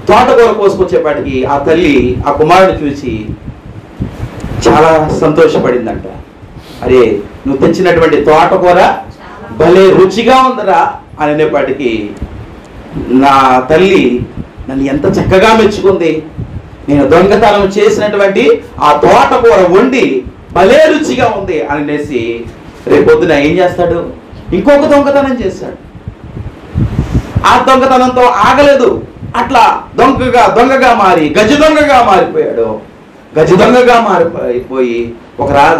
తోటకూర కోసుకొచ్చేపాటికి ఆ తల్లి ఆ కుమారుడు చూసి చాలా సంతోషపడిందంట. అరే నువ్వు తెచ్చినటువంటి తోటకూర భలే రుచిగా ఉందరా అని అనేపాటికి నా తల్లి నన్ను ఎంత చక్కగా మెచ్చుకుంది, నేను దొంగతనం చేసినటువంటి ఆ తోటకూర వండి భలే రుచిగా ఉంది అనేసి రేపొద్దున ఏం చేస్తాడు? ఇంకొక దొంగతనం చేశాడు. ఆ దొంగతనంతో ఆగలేదు, అట్లా దొంగగా మారి గజ దొంగగా మారిపోయాడు. గజ దొంగగా మారిపోయి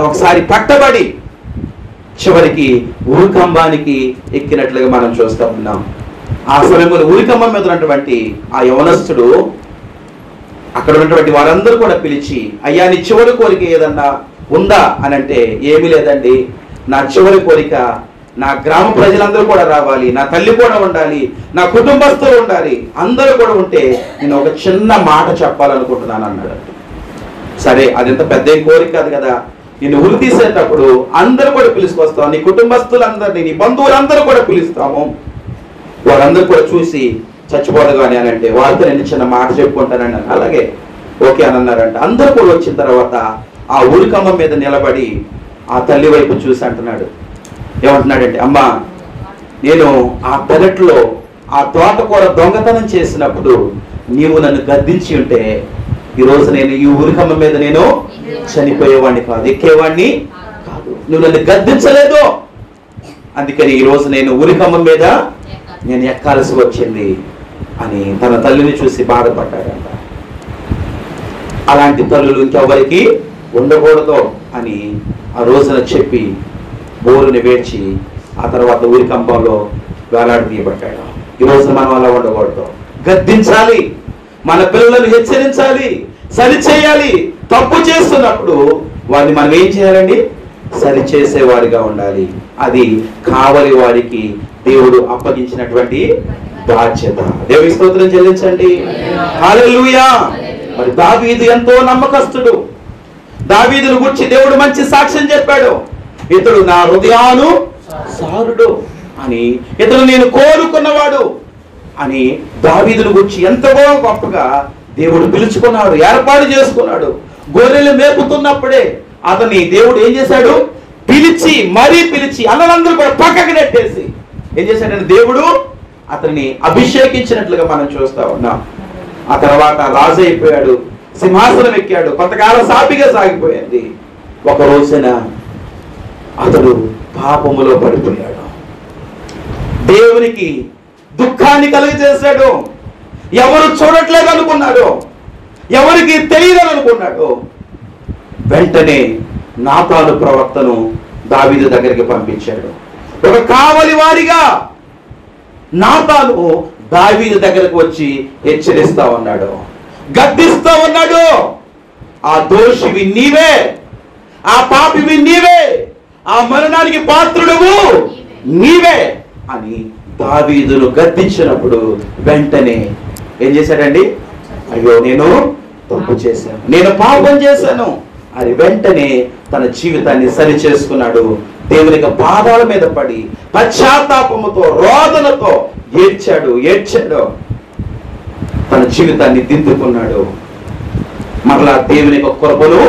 ఒకసారి పట్టబడి చివరికి ఉరికంబానికి ఎక్కినట్లుగా మనం చూస్తూ ఉన్నాం. ఆ సమయంలో ఉరికంబం మీద ఉన్నటువంటి ఆ యవనస్తుడు అక్కడ ఉన్నటువంటి వారందరూ కూడా పిలిచి, అయ్యా నీ చివరి కోరిక ఏదన్నా ఉందా అని అంటే, ఏమీ లేదండి, నా చివరి కోరిక నా గ్రామ ప్రజలందరూ కూడా రావాలి, నా తల్లి కూడా ఉండాలి, నా కుటుంబస్తులు ఉండాలి, అందరూ కూడా ఉంటే నేను ఒక చిన్న మాట చెప్పాలనుకుంటున్నాను అన్నాడు. సరే అదెంత పెద్ద కోరిక కాదు కదా, నేను ఉరి తీసేటప్పుడు అందరూ కూడా పిలుచుకొస్తాం, నీ కుటుంబస్తులందరినీ నీ బంధువులందరూ కూడా పిలుస్తాము, వారందరూ కూడా చూసి చచ్చిపోదు కానీ అని అంటే వారితో నేను చిన్న మాట చెప్పుకుంటానండి. అలాగే ఓకే అని అన్నారంట. అందరూ కూడా వచ్చిన తర్వాత ఆ ఉరికమ్మ మీద నిలబడి ఆ తల్లి వైపు చూసి అంటున్నాడు, ఏమంటున్నాడంటే, అమ్మా నేను ఆ పెరట్లో ఆ తోటకూర దొంగతనం చేసినప్పుడు నీవు నన్ను గద్దించి ఉంటే ఈరోజు నేను ఈ ఉరికమ్మ మీద నేను చనిపోయేవాడిని కాదు, ఎక్కేవాడిని కాదు. నువ్వు నన్ను గద్దించలేదు, అందుకని ఈరోజు నేను ఉరికమ్మ మీద నేను ఎక్కాల్సి వచ్చింది అని తన తల్లిని చూసి బాధపడ్డాడంట. అలాంటి తల్లులు ఇంకెవరికి ఉండకూడదు అని ఆ రోజున చెప్పి బోరుని వేర్చి ఆ తర్వాత ఉరికంబంలో వేలాడదీయబడ్డాడు. ఈ రోజున మనం అలా ఉండకూడదు, గద్దించాలి, మన పిల్లలను హెచ్చరించాలి, సరిచేయాలి. తప్పు చేస్తున్నప్పుడు వారిని మనం ఏం చేయాలండి? సరిచేసేవారిగా ఉండాలి. అది కావలి వారికి దేవుడు అప్పగించినటువంటి బాధ్యత. దేవుని స్తోత్రం చెల్లించండి. హల్లెలూయా. మరి దావీదు ఎంతో నమ్మకస్తుడు. దావీదును గురించి దేవుడు మంచి సాక్ష్యం చెప్పాడు. ఇతడు నా హృదయానుసారుడు అని, ఇతడు నేను కోరుకున్నవాడు అని దావీదును గురించి ఎంతగా గొప్పగా దేవుడు పిలుచుకున్నాడు, ఏర్పాటు చేసుకున్నాడు. గొర్రెలు మేపుతున్నప్పుడే అతన్ని దేవుడు ఏం చేశాడు? పిలిచి మరీ పిలిచి అన్నలందరూ కూడా పక్కకి నెట్టేసి ఏం చేశాడంటే దేవుడు అతన్ని అభిషేకించినట్లుగా మనం చూస్తా ఉన్నాం. ఆ తర్వాత రాజు అయిపోయాడు, సింహాసనం ఎక్కాడు, కొంతకాలం సాపిగా సాగిపోయింది. ఒక రోజున అతడు పాపములో పడిపోయాడు, దేవునికి దుఃఖాన్ని కలుగజేశాడు. ఎవరు చూడట్లేదు అనుకున్నాడు, ఎవరికి తెలియదు అనుకున్నాడు. వెంటనే నాతాను ప్రవక్తను దావీదు దగ్గరికి పంపించాడు. ఒక కావలి వారిగా నాతాను దావీదు దగ్గరకు వచ్చి హెచ్చరిస్తా ఉన్నాడు, గద్దిస్తా ఉన్నాడు. ఆ దోషివి నీవే, ఆ పాపివి నీవే, ఆ మరణానికి పాత్రుడువు నీవే అని దావీదును గద్దించినప్పుడు వెంటనే ఏం చేశాడండి? అయ్యో నేను తప్పు చేశాను, నేను పాపం చేశాను అని వెంటనే తన జీవితాన్ని సరి చేసుకున్నాడు. దేవునికి పాదాల మీద పడి పశ్చాత్తాపముతో రోదనతో ఏడ్చాడు. తన జీవితాన్ని దిద్దుకున్నాడు. మరలా దేవుని యొక్క కృపను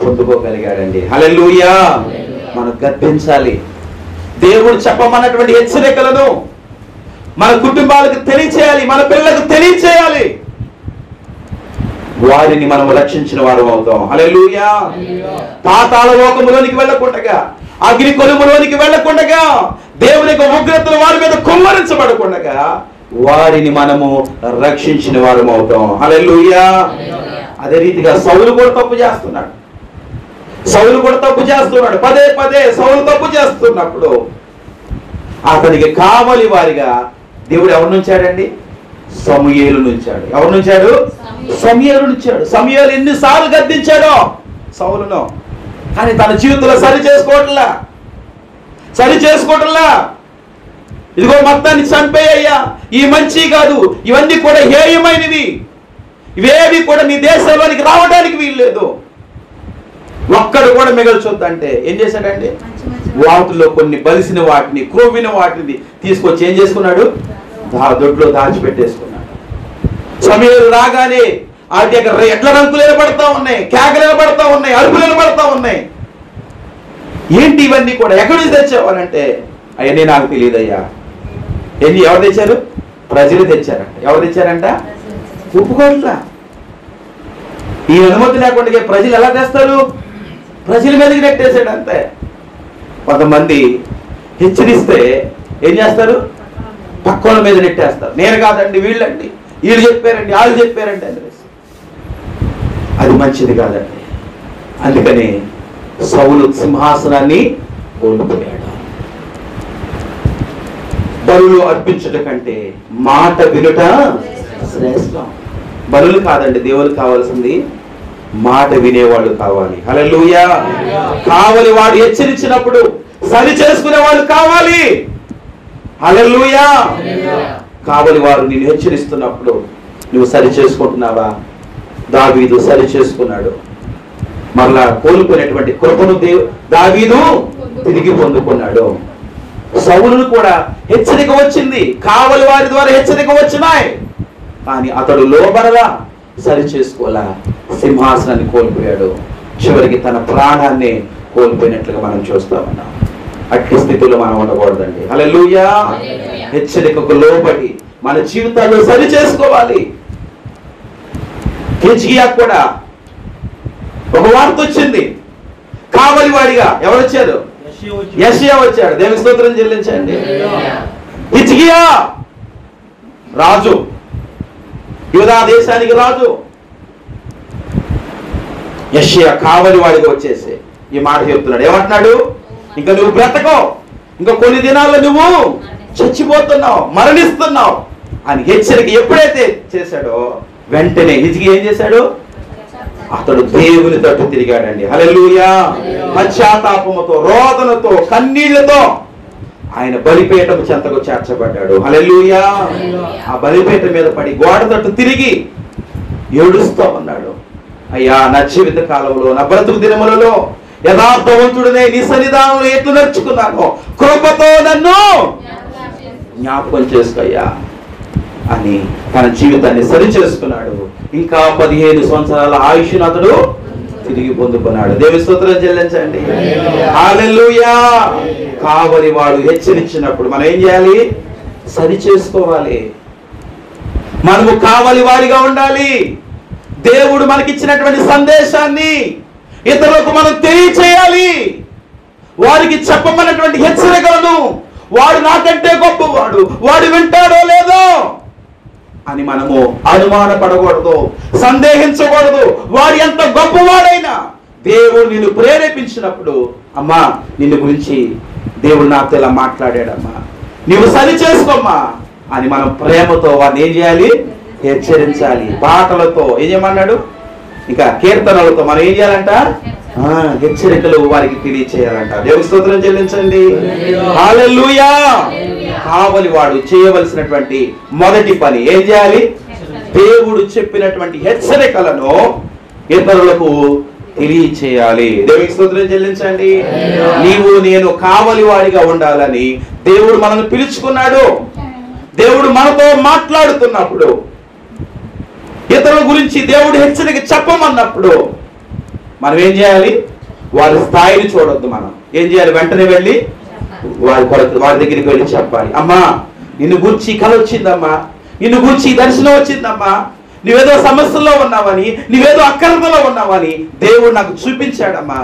పొందుకోగలిగాడండి. హల్లెలూయా. మనం గద్దించాలి. దేవుడు చెప్పమన్నటువంటి హెచ్చరికలను మన కుటుంబాలకు తెలియచేయాలి, మన పిల్లలకు తెలియచేయాలి. వారిని మనం రక్షించిన వారు అవుతాం. హల్లెలూయా. పాతాళ లోకములోనికి వెళ్ళకుండగా, అగ్ని కొలుములోనికి వెళ్ళకుండగా, దేవుని యొక్క ఉగ్రతలు వారి మీద కుమ్మరించబడకుండగా వారిని మనము రక్షించిన వారు అవుతాం. హల్లెలూయా. అదే రీతిగా సౌలు కూడా తప్పు చేస్తున్నాడు. పదే పదే సౌలు తప్పు చేస్తున్నప్పుడు అతనికి కావలి వారిగా దేవుడు ఎవరు నుంచాడండి? సమూయేలు నుంచాడు. ఎవరు నుంచాడు? సమూయేలు నుంచాడు. సమూయేలు ఎన్నిసార్లు గద్దించాడో సౌలును, కానీ తన జీవితంలో సరి చేసుకోవట్లా. ఇదిగో మొత్తాన్ని చంపేయ్యా, ఈ మంచి కాదు, ఇవన్నీ కూడా హేయమైనవి, ఇవేవి కూడా నీ దేశంలోనికి రావడానికి వీల్లేదు, ఒక్కడు కూడా మిగల్చొద్దంటే ఏం చేశాడండి? వాటిలో కొన్ని బలిసిన వాటిని, క్రొవ్విన వాటిని తీసుకొచ్చి ఏం చేసుకున్నాడు? దొడ్లో దాచిపెట్టేసుకున్నాడు. సమూయేలు రాగానే ఆ దగ్గర ఎట్ల రంకులు నిలబడతా ఉన్నాయి, కేకలు నిలబడతా ఉన్నాయి, అరుపులు నిలబడతా ఉన్నాయి. ఏంటి ఇవన్నీ కూడా ఎక్కడి నుంచి తెచ్చావనంటే, అవన్నీ నాకు తెలియదయ్యా. ఎవరు తెచ్చారు? ప్రజలు తెచ్చారంట. ఎవరు తెచ్చారంట? ఒప్పుకోట్లా. ఈ అనుమతి లేకుండా ప్రజలు ఎలా తెస్తారు? ప్రజల మీదకి నెట్టేసాడు అంతే. కొంతమంది హెచ్చరిస్తే ఏం చేస్తారు? పక్కల మీద నెట్టేస్తారు. నేను కాదండి, వీళ్ళండి, వీళ్ళు చెప్పారండి, వాళ్ళు చెప్పారండి అని. అది మంచిది కాదండి. అందుకని సౌలు సింహాసనాన్ని కోల్పోయాడు. బలులు అర్పించుట కంటే మాట వినుట శ్రేష్టం. బలులు కాదండి, దేవునికి కావాల్సింది మాట వినేవాళ్ళు కావాలి. హల్లెలూయా. కావలి వాడు హెచ్చరించినప్పుడు సరి చేసుకునే వాళ్ళు కావాలి. హల్లెలూయా. కావలి వారు నిన్ను హెచ్చరిస్తున్నప్పుడు నువ్వు సరి చేసుకుంటున్నావా? దావీదు సరి చేసుకున్నాడు. మరలా కోల్పోయినటువంటి కృపను దావీదు తిరిగి పొందుకున్నాడు. సౌలును కూడా హెచ్చరిక వచ్చింది, కావలి వారి ద్వారా హెచ్చరిక వచ్చినాయి, కానీ అతడు లోబడలా, సరి చేసుకోలా, సింహాసనాన్ని కోల్పోయాడు. చివరికి తన ప్రాణాన్ని కోల్పోయినట్లుగా మనం చూస్తా ఉన్నాం. అట్టి స్థితిలో మనం ఉండకూడదండి. హల్లెలూయా. హెచ్చరికకు లోబడి మన జీవితాల్లో సరి చేసుకోవాలి. హిజ్కియా కూడా ఒక వార్త వచ్చింది. కావలివాడిగా ఎవరు వచ్చారు? యెషయా వచ్చాడు. దేవుని స్తోత్రం చెల్లించండి. హిజ్కియా రాజు, యూదా దేశానికి రాజు. యెషయా కావలివాడిగా వచ్చేసి ఈ మాట చెప్తున్నాడు. ఏమంటున్నాడు? ఇంకా నువ్వు బ్రతకో, ఇంకా కొన్ని దినాల్లో నువ్వు చచ్చిపోతున్నావు, మరణిస్తున్నావు అని హెచ్చరిక ఎప్పుడైతే చేశాడో వెంటనే హిజ్కియా ఏం చేశాడు? అతడు దేవుని తట్టు తిరిగాడండి. హల్లెలూయా. పశ్చాత్తాపముతో, రోదనతో, కన్నీళ్లతో ఆయన బలిపీఠం చెంతకు చేర్చబడ్డాడు. హల్లెలూయా. ఆ బలిపీఠం మీద పడి గోడ తట్టు తిరిగి ఏడుస్తూ ఉన్నాడు. అయ్యా, నా జీవిత కాలంలో, నా బ్రతుకు దినములలో యథార్థవంతుడనే నీ సన్నిధానంలో ఎట్లు నడుచుకున్నాను, కృపతో నన్ను జ్ఞాపకం చేసుకోయ్యా అని తన జీవితాన్ని సరి చేసుకున్నాడు. ఇంకా 15 సంవత్సరాల ఆయుష్ను అతడు తిరిగి పొందుకున్నాడు. దేవుని స్తోత్రం చెల్లించండి. హల్లెలూయా. కావలి వాడు హెచ్చరించినప్పుడు మనం ఏం చేయాలి? సరి చేసుకోవాలి. మనము కావలి వారిగా ఉండాలి. దేవుడు మనకిచ్చినటువంటి సందేశాన్ని ఇతరులకు మనం తెలియచేయాలి. వారికి చెప్పమన్నటువంటి హెచ్చరికలను వాడు నాకంటే గొప్పవాడు, వాడు వింటాడో లేదో అని మనము అనుమానపడకూడదు, సందేహించకూడదు. వాడు ఎంత గొప్పవాడైనా దేవుడు నిన్ను ప్రేరేపించినప్పుడు, అమ్మా నిన్ను గురించి దేవుడు నాతో ఇలా మాట్లాడాడమ్మా, నువ్వు సరి చేసుకోమ్మా అని మనం ప్రేమతో వాడిని ఏం చేయాలి? హెచ్చరించాలి. పాటలతో ఏం చేయమన్నాడు? ఇంకా కీర్తనలతో మనం ఏం చేయాలంట? హెచ్చరికలు వారికి తెలియచేయాలంట. దేవుని స్తోత్రం చెల్లించండి. హల్లెలూయా. కావలి వాడు చేయవలసినటువంటి మొదటి పని ఏం చేయాలి? దేవుడు చెప్పినటువంటి హెచ్చరికలను ఇతరులకు తెలియచేయాలి. దేవునికి స్తోత్రం చెల్లించండి. నీవు నేను కావలి వాడిగా ఉండాలని దేవుడు మనల్ని పిలుచుకున్నాడు. దేవుడు మనతో మాట్లాడుతున్నప్పుడు, ఇతరుల గురించి దేవుడు హెచ్చరిక చెప్పమన్నప్పుడు మనం ఏం చేయాలి? వారి స్థాయిని చూడొద్దు. మనం ఏం చేయాలి? వెంటనే వెళ్ళి వారి దగ్గరికి వెళ్ళి చెప్పాలి. అమ్మా, నిన్ను గూర్చి కల వచ్చిందమ్మా, నిన్ను గూర్చి దర్శనం వచ్చిందమ్మా, నువ్వేదో సమస్యలో ఉన్నావని, నువ్వేదో అక్రమలో ఉన్నావని దేవుడు నాకు చూపించాడమ్మా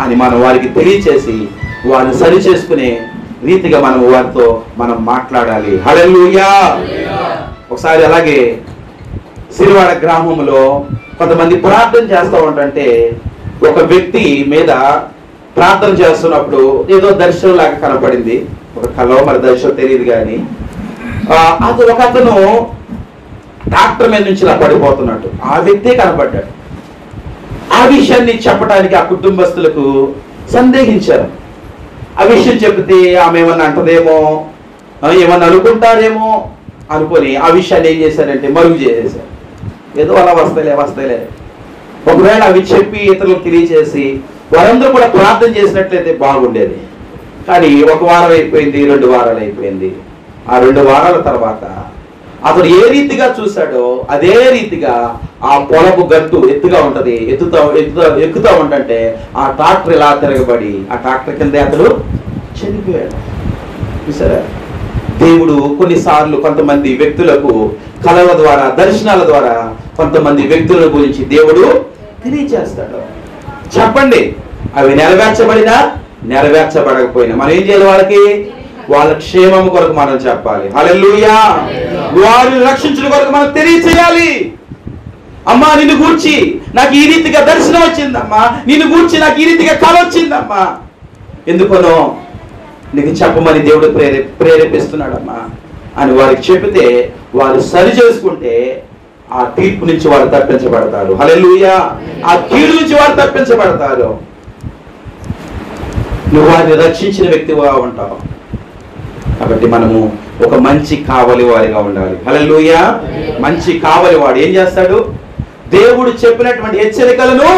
అని మనం వారికి తెలియచేసి వారిని సరి చేసుకునే రీతిగా మనం వారితో మనం మాట్లాడాలి. హల్లెలూయా. ఒకసారి అలాగే సిరివాడ గ్రామంలో కొంతమంది ప్రార్థన చేస్తూ ఉంటే ఒక వ్యక్తి మీద ప్రార్థన చేస్తున్నప్పుడు ఏదో దర్శనం లాగా కనపడింది. ఒక కలో మరి దర్శనం తెలియదు కానీ అది ఒక అతను డాక్టర్ మీద నుంచి ఇలా పడిపోతున్నట్టు ఆ వ్యక్తే కనపడ్డాడు. ఆ విషయాన్ని చెప్పడానికి ఆ కుటుంబస్తులకు సందేహించారు. ఆ విషయం చెప్తే ఆమె ఏమన్నా అంటదేమో, ఏమన్నా అనుకుంటారేమో అనుకొని ఆ విషయాన్ని ఏం చేశారంటే మరుగు చేసేసారు. ఏదో అలా వస్తాయిలే. ఒకవేళ అవి చెప్పి ఇతరులకు తెలియచేసి వారందరూ కూడా ప్రార్థన చేసినట్లయితే బాగుండేది. కానీ 1 వారం అయిపోయింది, 2 వారాలు అయిపోయింది. ఆ 2 వారాల తర్వాత అతడు ఏ రీతిగా చూశాడో అదే రీతిగా ఆ పొలపు గట్టు ఎత్తుగా ఉంటది, ఎక్కుతా ఉంటే ఆ ట్రాక్టర్ ఇలా తిరగబడి ఆ ట్రాక్టర్ కింద అతడు చనిపోయాడు. చూసారా? దేవుడు కొన్నిసార్లు కొంతమంది వ్యక్తులకు కళల ద్వారా, దర్శనాల ద్వారా కొంతమంది వ్యక్తుల గురించి దేవుడు తెలియచేస్తాడు. చెప్పండి, అవి నెరవేర్చబడినా నెరవేర్చబడకపోయినా మనం ఏం చేయాలి? వాళ్ళ క్షేమం కొరకు మనం చెప్పాలి. హల్లెలూయా. వారిని రక్షించడం కొరకు మనం తెలియచేయాలి. అమ్మా, నిన్ను గూర్చి నాకు ఈ రీతిగా దర్శనం వచ్చిందమ్మా, నిన్ను గూర్చి నాకు ఈ రీతిగా కళ వచ్చిందమ్మా, ఎందుకనో నీకు చెప్పమని దేవుడు ప్రేరేపిస్తున్నాడమ్మా అని వారికి చెబితే వారు సరి చేసుకుంటే ఆ తీర్పు నుంచి వారు తప్పించబడతారు. హల్లెలూయా. ఆ కీడు నుంచి వారు తప్పించబడతారు. నువ్వు వారిని రక్షించిన వ్యక్తిగా ఉంటావు. కాబట్టి మనము ఒక మంచి కావలి వారిగా ఉండాలి. హల్లెలూయా. మంచి కావలి వాడు ఏం చేస్తాడు? దేవుడు చెప్పినటువంటి హెచ్చరికలను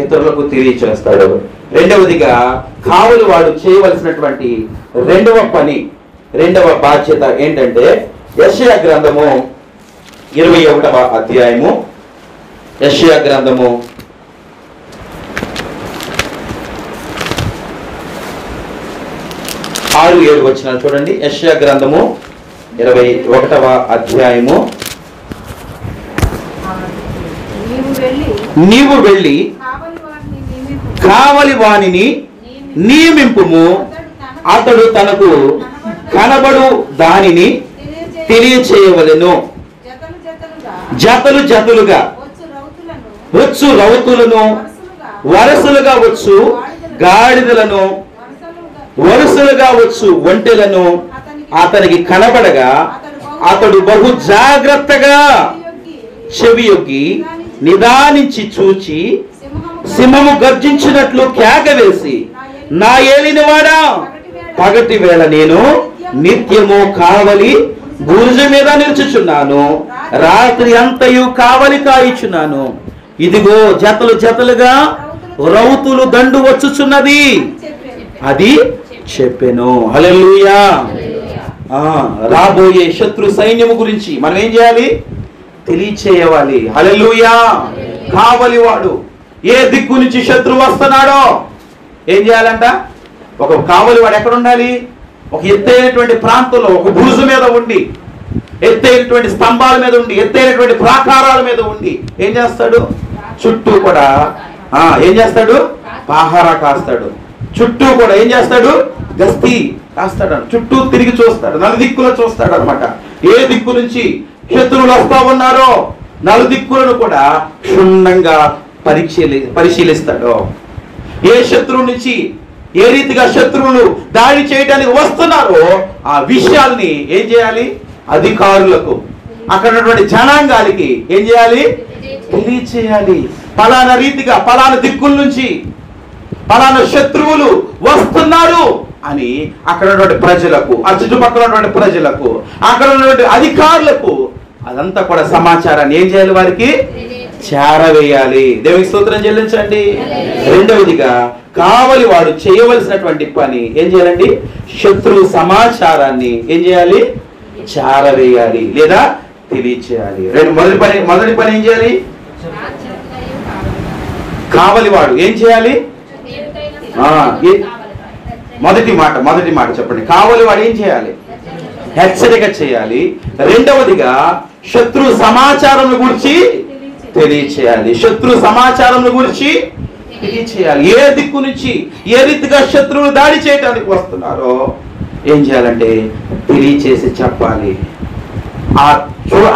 ఇతరులకు తెలియచేస్తాడు. రెండవదిగా కావలి వాడు చేయవలసినటువంటి రెండవ బాధ్యత ఏంటంటే యెషయా గ్రంథము 21వ అధ్యాయము, యెషయా గ్రంథము 6-7 వచనాలు చూడండి. యెషయా గ్రంథము 21వ అధ్యాయము నీవు వెళ్ళి కావలి వానిని నియమింపుము, అతడు తనకు కనబడు దానిని తెలియచేయవలెను. జతలు జతలుగా వచ్చు రౌతులను, వరసలుగా వచ్చు గాడిదలను, వరుసలుగా వచ్చు ఒంటెలను అతనికి కనబడగా అతడు బహు జాగ్రత్తగా చెవియొగ్గి నిదానించి చూచి సింహము గర్జించినట్లు కేక వేసి, నా ఏలినవాడా, పగటి వేళ నేను నిత్యము కావలి బురుజు మీద నిలుచుచున్నాను, రాత్రి అంతయు కావలి కాయిచున్నాను. ఇదిగో జతలు జతలుగా రౌతులు దండు వచ్చుచున్నది అది చెప్పెను. హల్లెలూయా. రాబోయే శత్రు సైన్యము గురించి మనం ఏం చేయాలి? తెలియచేయాలి. హల్లెలూయా. కావలి వాడు ఏ దిక్కు నుంచి శత్రువు వస్తున్నాడో ఏం చేయాలంట? ఒక కావలి వాడు ఎక్కడ ఉండాలి? ఒక ఎత్తైనటువంటి ప్రాంతంలో, ఒక బురుజు మీద ఉండి, ఎత్తైనటువంటి స్తంభాల మీద ఉండి, ఎత్తైనటువంటి ప్రాకారాల మీద ఉండి ఏం చేస్తాడు? చుట్టూ కూడా ఏం చేస్తాడు? పహారా కాస్తాడు. చుట్టూ కూడా ఏం చేస్తాడు? గస్తీ కాస్తాడు. చుట్టూ తిరిగి చూస్తాడు, నలుదిక్కులో చూస్తాడు అనమాట. ఏ దిక్కు నుంచి శత్రువులు వస్తా ఉన్నారో నలుదిక్కులను కూడా క్షుణ్ణంగా పరిశీలిస్తాడు. ఏ శత్రువు నుంచి ఏ రీతిగా శత్రువులు దాడి చేయడానికి వస్తున్నారో ఆ విషయాల్ని ఏం చేయాలి? అధికారులకు, అక్కడ ఉన్నటువంటి జనాంగాలకి ఏం చేయాలి? తెలియచేయాలి. పలానా రీతిగా పలానా దిక్కుల నుంచి పలానా శత్రువులు వస్తున్నారు అని అక్కడ ఉన్నటువంటి ప్రజలకు, ఆ చుట్టుపక్కల ఉన్నటువంటి ప్రజలకు, అక్కడ ఉన్నటువంటి అధికారులకు అదంతా కూడా సమాచారాన్ని ఏం చేయాలి? వారికి చేరవేయాలి. దేవునికి స్తోత్రం చెల్లించండి. రెండవదిగా కావలి వాడు చేయవలసినటువంటి పని ఏం చేయాలండి? శత్రు సమాచారాన్ని ఏం చేయాలి? చేరవేయాలి లేదా తెలియచేయాలి. మొదటి పని ఏం చేయాలి? కావలి వాడు ఏం చేయాలి? మొదటి మాట చెప్పండి. కావలి వాడు ఏం చేయాలి? హెచ్చరిక చేయాలి. రెండవదిగా శత్రు సమాచారం గురించి తెలియచేయాలి. శత్రు సమాచారం గురించి తెలియచేయాలి. ఏ దిక్కు నుంచి ఏ రీతిగా శత్రువులు దాడి చేయడానికి వస్తున్నారో ఏం చేయాలంటే తెలియచేసి చెప్పాలి.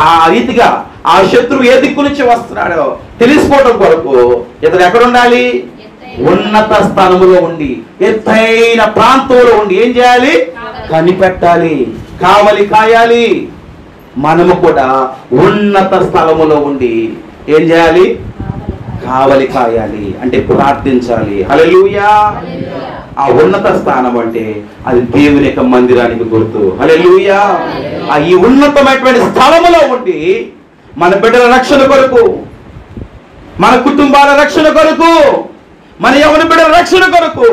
ఆ రీతిగా ఆ శత్రువు ఏ దిక్కు నుంచి వస్తున్నాడో తెలుసుకోవడం కొరకు ఇతను ఎక్కడ ఉండాలి? ఉన్నత స్థానంలో ఉండి, ఎత్తైన ప్రాంతంలో ఉండి ఏం చేయాలి? కనిపెట్టాలి, కావలి కాయాలి. మనము కూడా ఉన్నత స్థలములో ఉండి ఏం చేయాలి? కావలి కాయాలి, అంటే ప్రార్థించాలి. హల్లెలూయా. ఆ ఉన్నత స్థానం అంటే అది దేవుని యొక్క మందిరానికి గుర్తు. హల్లెలూయా. ఈ ఉన్నతమైనటువంటి స్థలములో ఉండి మన బిడ్డల రక్షణ కొరకు, మన కుటుంబాల రక్షణ కొరకు, మన యవ్వన బిడ్డల రక్షణ కొరకు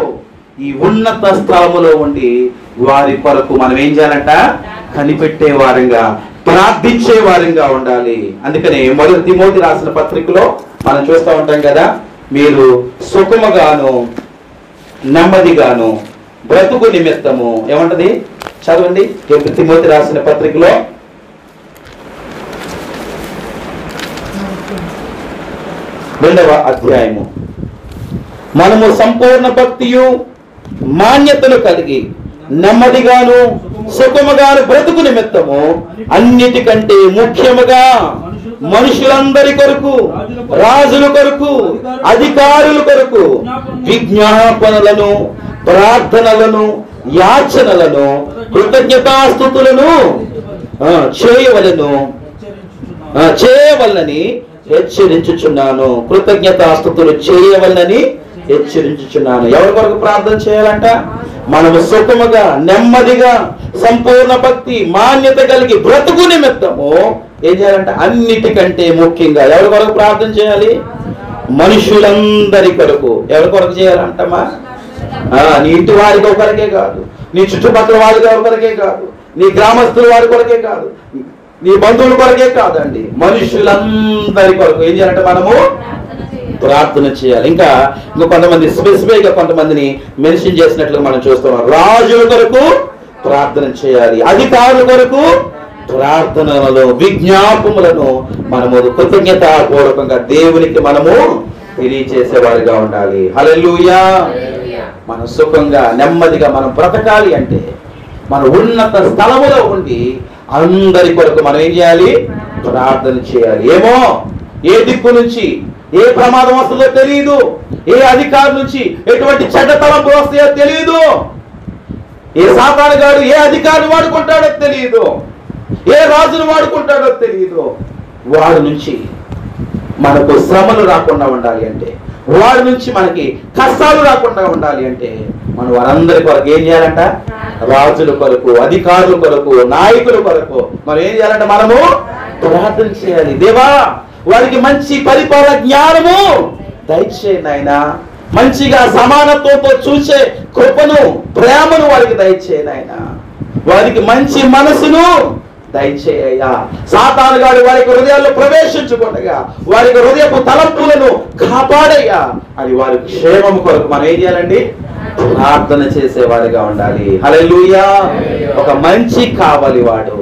ఈ ఉన్నత స్థలములో ఉండి వారి కొరకు మనం ఏం చేయాలంట? కనిపెట్టే వారంగా, ప్రార్థించే వారంగా ఉండాలి. అందుకనే మొదటి తిమోతి రాసిన పత్రికలో మనం చూస్తూ ఉంటాం కదా, మీరు సుఖముగాను నెమ్మదిగాను బ్రతుకు నిమిత్తము ఏమంటది? చదవండి. తిమోతి రాసిన పత్రికలో 2వ అధ్యాయము. మనము సంపూర్ణ భక్తియు మాన్యతలు కలిగి నెమ్మదిగాను సుఖముగాను బ్రతుకు నిమిత్తము అన్నిటికంటే ముఖ్యముగా మనుషులందరి కొరకు, రాజుల కొరకు, అధికారుల కొరకు విజ్ఞాపనలను, ప్రార్థనలను, యాచనలను, కృతజ్ఞతాస్తుతులను చేయవలనని హెచ్చరించుచున్నాను. కృతజ్ఞతాస్తుతులు చేయవలనని హెచ్చరించుచున్నాను. ఎవరి కొరకు ప్రార్థన చేయాలంట? మనము సుఖముగా, నెమ్మదిగా, సంపూర్ణ భక్తి, మాన్యత కలిగి బ్రతుకు నిమిత్తము ఏం చేయాలంట? అన్నిటికంటే ముఖ్యంగా ఎవరి కొరకు ప్రార్థన చేయాలి? మనుషులందరి కొరకు. ఎవరి కొరకు చేయాలంటమ్మా? నీ ఇంటి వారికి ఒకరికే కాదు, నీ చుట్టుపక్కల వారికి ఒకరికే కాదు, నీ గ్రామస్తుల వారి కొరకే కాదు, నీ బంధువుల కొరకే కాదండి, మనుషులందరి కొరకు ఏం చేయాలంటే మనము ప్రార్థన చేయాలి. ఇంకా కొంతమంది స్పెసిఫిక్ గా కొంతమందిని మెన్షన్ చేసినట్లు మనం చూస్తున్నాం. రాజుల కొరకు ప్రార్థన చేయాలి, అధికారుల కొరకు ప్రార్థనలలో విజ్ఞాపములను మనము కృతజ్ఞతాపూర్వకంగా దేవునికి మనము తెలియచేసేవారిగా ఉండాలి. హల్లెలూయా. మనం సుఖంగా నెమ్మదిగా మనం బ్రతకాలి అంటే మన ఉన్నత స్థలములో ఉండి అందరి కొరకు మనం ఏం చేయాలి? ప్రార్థన చేయాలి. ఏమో ఏ దిక్కు నుంచి ఏ ప్రమాదం వస్తుందో తెలియదు, ఏ అధికారి నుంచి ఎటువంటి చెడ్డ తలంపు వస్తాయో తెలియదు, ఏ సాతాను గారు ఏ అధికారిని వాడుకుంటాడో తెలియదు, ఏ రాజును వాడుకుంటాడో తెలియదు. వాడి నుంచి మనకు శ్రమలు రాకుండా ఉండాలి అంటే, వాడి నుంచి మనకి కష్టాలు రాకుండా ఉండాలి అంటే మనం వారందరి కొరకు ఏం చేయాలంట? రాజుల కొరకు, అధికారుల కొరకు, నాయకుల కొరకు మనం ఏం చేయాలంటే మనము ప్రార్థన చేయాలి. దేవా, వారికి మంచి పరిపాలన జ్ఞానము దయచేయండి నాయనా, మంచిగా సమానత్వంతో చూసే కృపను, ప్రేమను వారికి దయచేయండి నాయనా, వారికి మంచి మనసును దయచేయ్యా. సాతాను గాడు వారికి హృదయాల్లో ప్రవేశించకుండా వారికి హృదయపు తలంపులను కాపాడయ్యా అని వారి క్షేమము కొరకు మనం ఏం చేయాలండి? ప్రార్థన చేసేవారిగా ఉండాలి. హల్లెలూయా. ఒక మంచి కావాలి వాడు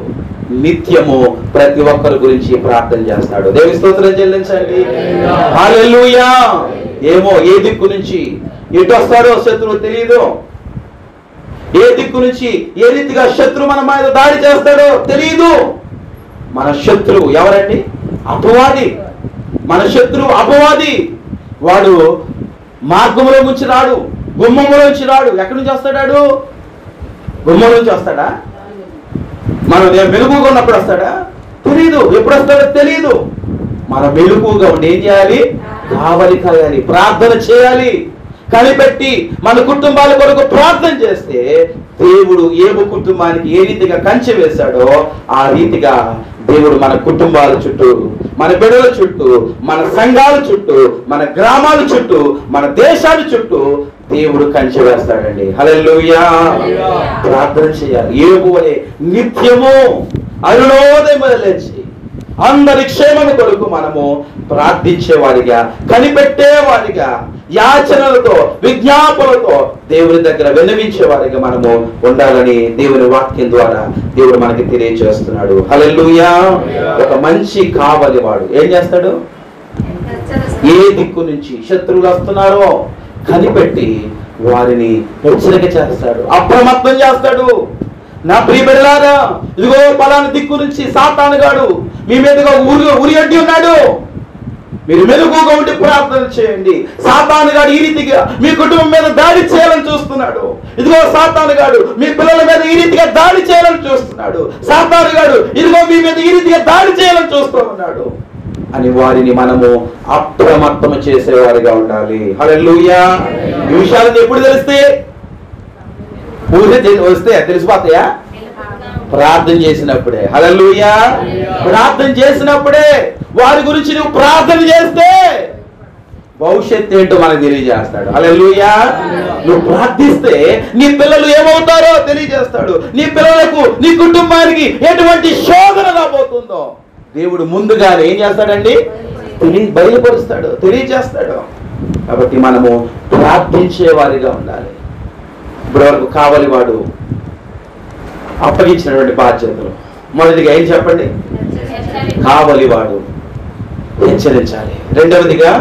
నిత్యము ప్రతి ఒక్కరి గురించి ప్రార్థన చేస్తాడు. దేవుని స్తోత్రం చెల్లించండి. హల్లెలూయా. ఏమో ఏ దిక్కు నుంచి ఎటు వస్తాడో శత్రువు తెలియదు, ఏ దిక్కు నుంచి ఏ రీతిగా శత్రువు మన మీద దాడి చేస్తాడో తెలియదు. మన శత్రువు ఎవరండి? అపవాది. మన శత్రువు అపవాది. వాడు మార్గంలో నుంచి రాడు, గుమ్మంలో నుంచి రాడు. ఎక్కడి నుంచి వస్తాడు? గుమ్మం నుంచి వస్తాడా? మనం మెలుగుగా ఉన్నప్పుడు వస్తాడా? తెలియదు. ఎప్పుడు వస్తాడో తెలియదు. మనం మెలుగుగా ఉండి ఏం చేయాలి? కావలి కాయాలి, ప్రార్థన చేయాలి. కనిపెట్టి మన కుటుంబాల కొరకు ప్రార్థన చేస్తే దేవుడు ఏబు కుటుంబానికి ఏ రీతిగా కంచె వేశాడో ఆ రీతిగా దేవుడు మన కుటుంబాల చుట్టూ, మన బిడ్డల చుట్టూ, మన సంఘాల చుట్టూ, మన గ్రామాల చుట్టూ, మన దేశాల చుట్టూ దేవుడు కంచె వేస్తాడండి. హల్లెలూయా. ప్రార్థన చేయాలి. ఏబు వలె నిత్యము అరుణోదయం లేచి అందరి క్షేమం కొరకు మనము ప్రార్థించేవారిగా, కనిపెట్టేవారిగా, యాచనలతో, విజ్ఞాపనలతో దేవుని దగ్గర విన్నవించేవారిగా మనము ఉండాలని దేవుని వాక్యం ద్వారా దేవుడు మనకి తెలియజేస్తున్నాడు. హల్లెలూయా. ఒక మంచి కావలి వాడు ఏం చేస్తాడు? ఏ దిక్కు నుంచి శత్రువులు వస్తున్నారో కనిపెట్టి వారిని హెచ్చరిక చేస్తాడు, అప్రమత్తం చేస్తాడు. నా ప్రియ బిడ్డలారా, ఇదిగో పలానా దిక్కు నుంచి సాతాను గాడు మీ మీదుగా ఉరి అడ్డి ఉన్నాడు, మీరు మెలుగుగా ఉండి ప్రార్థన చేయండి. సాతాను గాడు ఈ రీతిగా మీ కుటుంబం మీద దాడి చేయాలని చూస్తున్నాడు. ఇదిగో సాతాను గాడు మీ పిల్లల మీద ఈ రీతిగా దాడి చేయాలని చూస్తున్నాడు. సాతాను గాడు ఇదిగో మీ మీద ఈ రీతిగా దాడి చేయాలని చూస్తూ ఉన్నాడు అని వారిని మనము అప్రమత్తం చేసేవారిగా ఉండాలి. హల్లెలూయా. ఈ విషయాలను ఎప్పుడు తెలిస్తే? వస్తే తెలిసిపోతాయా? ప్రార్థన చేసినప్పుడే. హల్లెలూయా. ప్రార్థన చేసినప్పుడే వారి గురించి నువ్వు ప్రార్థన చేస్తే భవిష్యత్తు ఏంటో మనకు తెలియజేస్తాడు. హల్లెలూయా. నువ్వు ప్రార్థిస్తే నీ పిల్లలు ఏమవుతారో తెలియజేస్తాడు. నీ పిల్లలకు, నీ కుటుంబానికి ఎటువంటి శోధన రాబోతుందో దేవుడు ముందుగానే ఏం చేస్తాడండి? బయలుపరుస్తాడు, తెలియజేస్తాడు. కాబట్టి మనము ప్రార్థించే వారిగా ఉండాలి. ఇప్పటివరకు కావలి వాడు అప్పగించినటువంటి బాధ్యతలు మొదటిగా ఏం చెప్పండి? కావలివాడు హెచ్చరించాలి. రెండవదిగా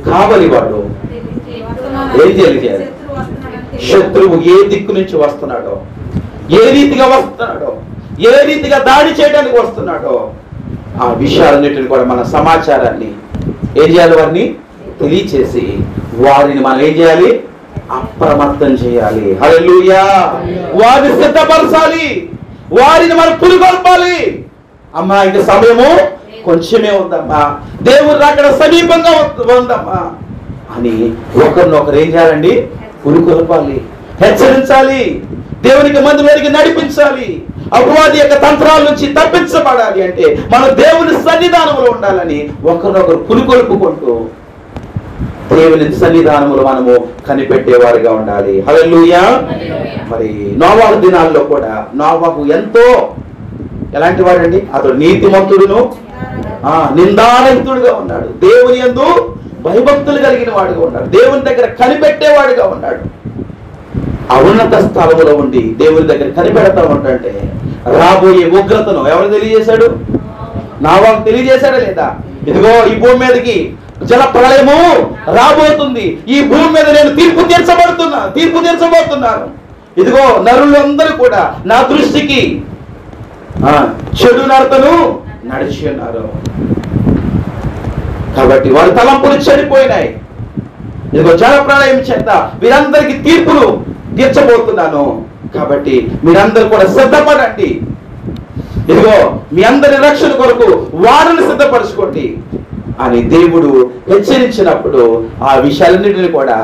కావలివాడు ఏం తెలియాలి? శత్రువు ఏ దిక్కు నుంచి వస్తున్నాడో, ఏ రీతిగా వస్తున్నాడో, ఏ రీతిగా దాడి చేయడానికి వస్తున్నాడో ఆ విషయాలన్నిటిని కూడా మన సమాచారాన్ని ఏం చేయాలి? వారిని తెలియచేసి వారిని మనం ఏం చేయాలి? అప్రమత్తం చేయాలి. హల్లెలూయా. వారిని సిద్ధపరచాలి, వారిని మనం పురిగొల్పాలి. అమ్మా, ఇంక సమయము కొంచెమే ఉందమ్మా, దేవుడు అక్కడ సమీపంగా ఉందమ్మా అని ఒకరినొకరు ఏం చేయాలండి? పురిగొల్పాలి, హెచ్చరించాలి, దేవునికి మందిలోనికి నడిపించాలి. అపవాది యొక్క తంత్రాల నుంచి తప్పించబడాలి అంటే మనం దేవుని సన్నిధానంలో ఉండాలని ఒకరినొకరు పురిగొల్పుకుంటూ దేవుని సన్నిధానములు మనము కనిపెట్టేవారిగా ఉండాలి. హల్లెలూయా. మరి నోవాహు దినాల్లో కూడా నోవాహు ఎంతో ఎలాంటి వాడండి? అతడు నీతిమంతుడును నిందారహితుడుగా ఉన్నాడు. దేవుని యందు భయభక్తులు కలిగిన వాడుగా ఉన్నాడు. దేవుని దగ్గర కనిపెట్టేవాడుగా ఉన్నాడు. ఉన్నత స్థలములో ఉండి దేవుని దగ్గర కనిపెడతా ఉంటే రాబోయే ఉగ్రతను ఎవరు తెలియజేశాడు? నావాకు తెలియజేశాడా లేదా? ఇదిగో ఈ భూమి మీదకి జల ప్రళయము రాబోతుంది, ఈ భూమి మీద నేను తీర్పు తీర్చబోతున్నాను. ఇదిగో నరులందరూ కూడా నా దృష్టికి చెడు నడతను నడిచి ఉన్నారు కాబట్టి వారి తలంపులు చెడిపోయినాయి. ఇదిగో జల ప్రళయం చేత వీరందరికీ తీర్పులు తీర్చబోతున్నాను కాబట్టి మీరందరూ కూడా సిద్ధపడండి. ఇదిగో మీ అందరి రక్షణ కొరకు వారిని సిద్ధపరచుకోండి అని దేవుడు హెచ్చరించినప్పుడు ఆ విషయాలన్నింటినీ కూడా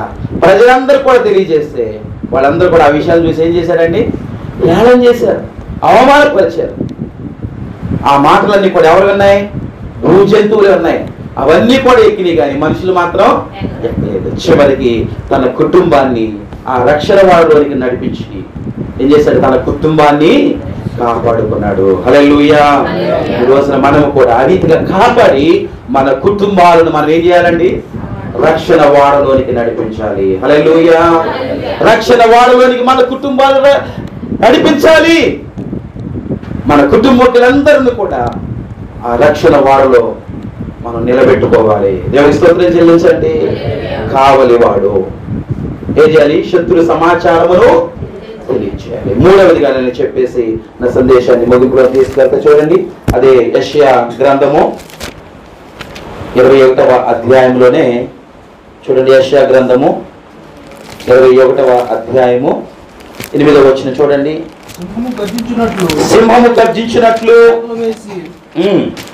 ప్రజలందరూ కూడా తెలియజేస్తే వాళ్ళందరూ కూడా ఆ విషయాలు చూసి ఏం చేశారండి? హేళన చేశారు, అవమానపరిచారు. ఆ మాటలన్నీ కూడా ఎవరు ఉన్నాయి? భూ జంతువులే ఉన్నాయి. అవన్నీ కూడా ఎక్కినాయి కానీ మనుషులు మాత్రం ఎక్కలేదు. చివరికి తన కుటుంబాన్ని ఆ రక్షణ వారిలోనికి నడిపించి ఏం చేశాడు? తన కుటుంబాన్ని కాపాడుకున్నాడు. హల్లెలూయా. ఈ రోజున మనము కూడా ఆ రీతిగా కాపాడి మన కుటుంబాలను మనం ఏం చేయాలండి? రక్షణ వాడలోనికి నడిపించాలి. హల్లెలూయా. రక్షణ వాడలోనికి మన కుటుంబాలను నడిపించాలి. మన కుటుంబీకులందరినీ కూడా ఆ రక్షణ వాడలో మనం నిలబెట్టుకోవాలి. దేవుని స్తోత్రం చెల్లించండి. కావలివాడు ఏం చేయాలి? శత్రు సమాచారమును తెలియచేయాలి. మూడవదిగా నేను చెప్పేసి నా సందేశాన్ని ముగింపులో తీసుకెళ్తా. చూడండి, అదే యెషయా గ్రంథము 21వ అధ్యాయంలోనే చూడండి. యెషయా గ్రంథము 21వ అధ్యాయము 8వ వచనం చూడండి. సింహము గర్జించినట్లు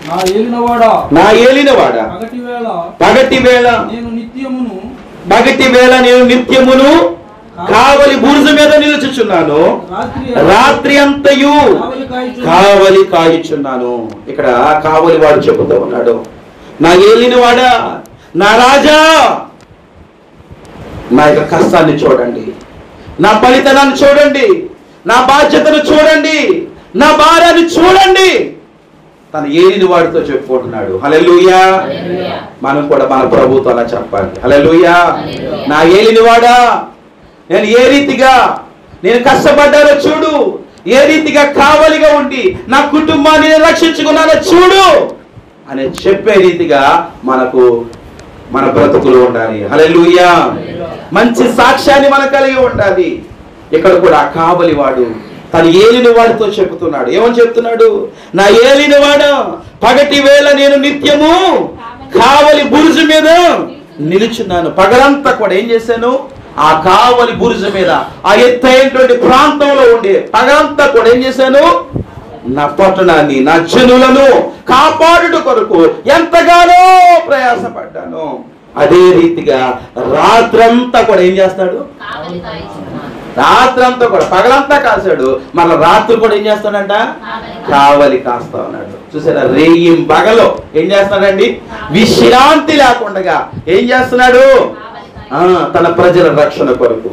నా ఏలినవాడా పగటి వేళ నేను నిత్యమును కావలి బురుజు మీద నిలుచుచున్నాను, రాత్రి అంతయు కావలి కాయుచున్నాను. ఇక్కడ కావలి వాడు చెబుతూ ఉన్నాడు, నా ఏలినవాడా, నా రాజా, నా యొక్క కష్టాన్ని చూడండి, నా ఫలితాన్ని చూడండి, నా బాధ్యతను చూడండి, నా భార్యని చూడండి. తన ఏలిన వాడితో చెప్పుకుంటున్నాడు. హల్లెలూయా. మనం కూడా మన ప్రభుతో అలా చెప్పాలి. హల్లెలూయా. నా ఏలిన వాడా, నేను ఏ రీతిగా నేను కష్టపడ్డానో చూడు, ఏ రీతిగా కావలిగా ఉండి నా కుటుంబాన్ని నేను రక్షించుకున్నానో చూడు అని చెప్పే రీతిగా మన బ్రతుకులు ఉండాలి. హల్లెలూయా. మంచి సాక్ష్యాన్ని మనం కలిగి ఉండాలి. ఇక్కడ కూడా కావలి వాడు తను ఏలిన వాడితో చెబుతున్నాడు. ఏమని చెప్తున్నాడు? నా ఏలిన వాడు, పగటి వేళ నేను నిత్యము కావలి బురుజు మీద నిలుచున్నాను. పగలంతా కూడా ఏం చేశాను? ఆ కావలి బురుజు మీద, ఆ ఎత్తైనటువంటి ప్రాంతంలో ఉండే పగలంతా కూడా ఏం చేశాను? నా పట్టణాన్ని, నా జనులను కాపాడుట కొరకు ఎంతగానో ప్రయాసపడ్డాను. అదే రీతిగా రాత్రంతా కూడా ఏం చేస్తాడు? రాత్రంతా కూడా, పగలంతా కాశాడు, మన రాత్రి కూడా ఏం చేస్తాడంట? కావలి కాస్తా ఉన్నాడు. చూసారా? రేయిం పగలో ఏం చేస్తాడండి? విశ్రాంతి లేకుండా ఏం చేస్తున్నాడు? తన ప్రజల రక్షణ కొరకు,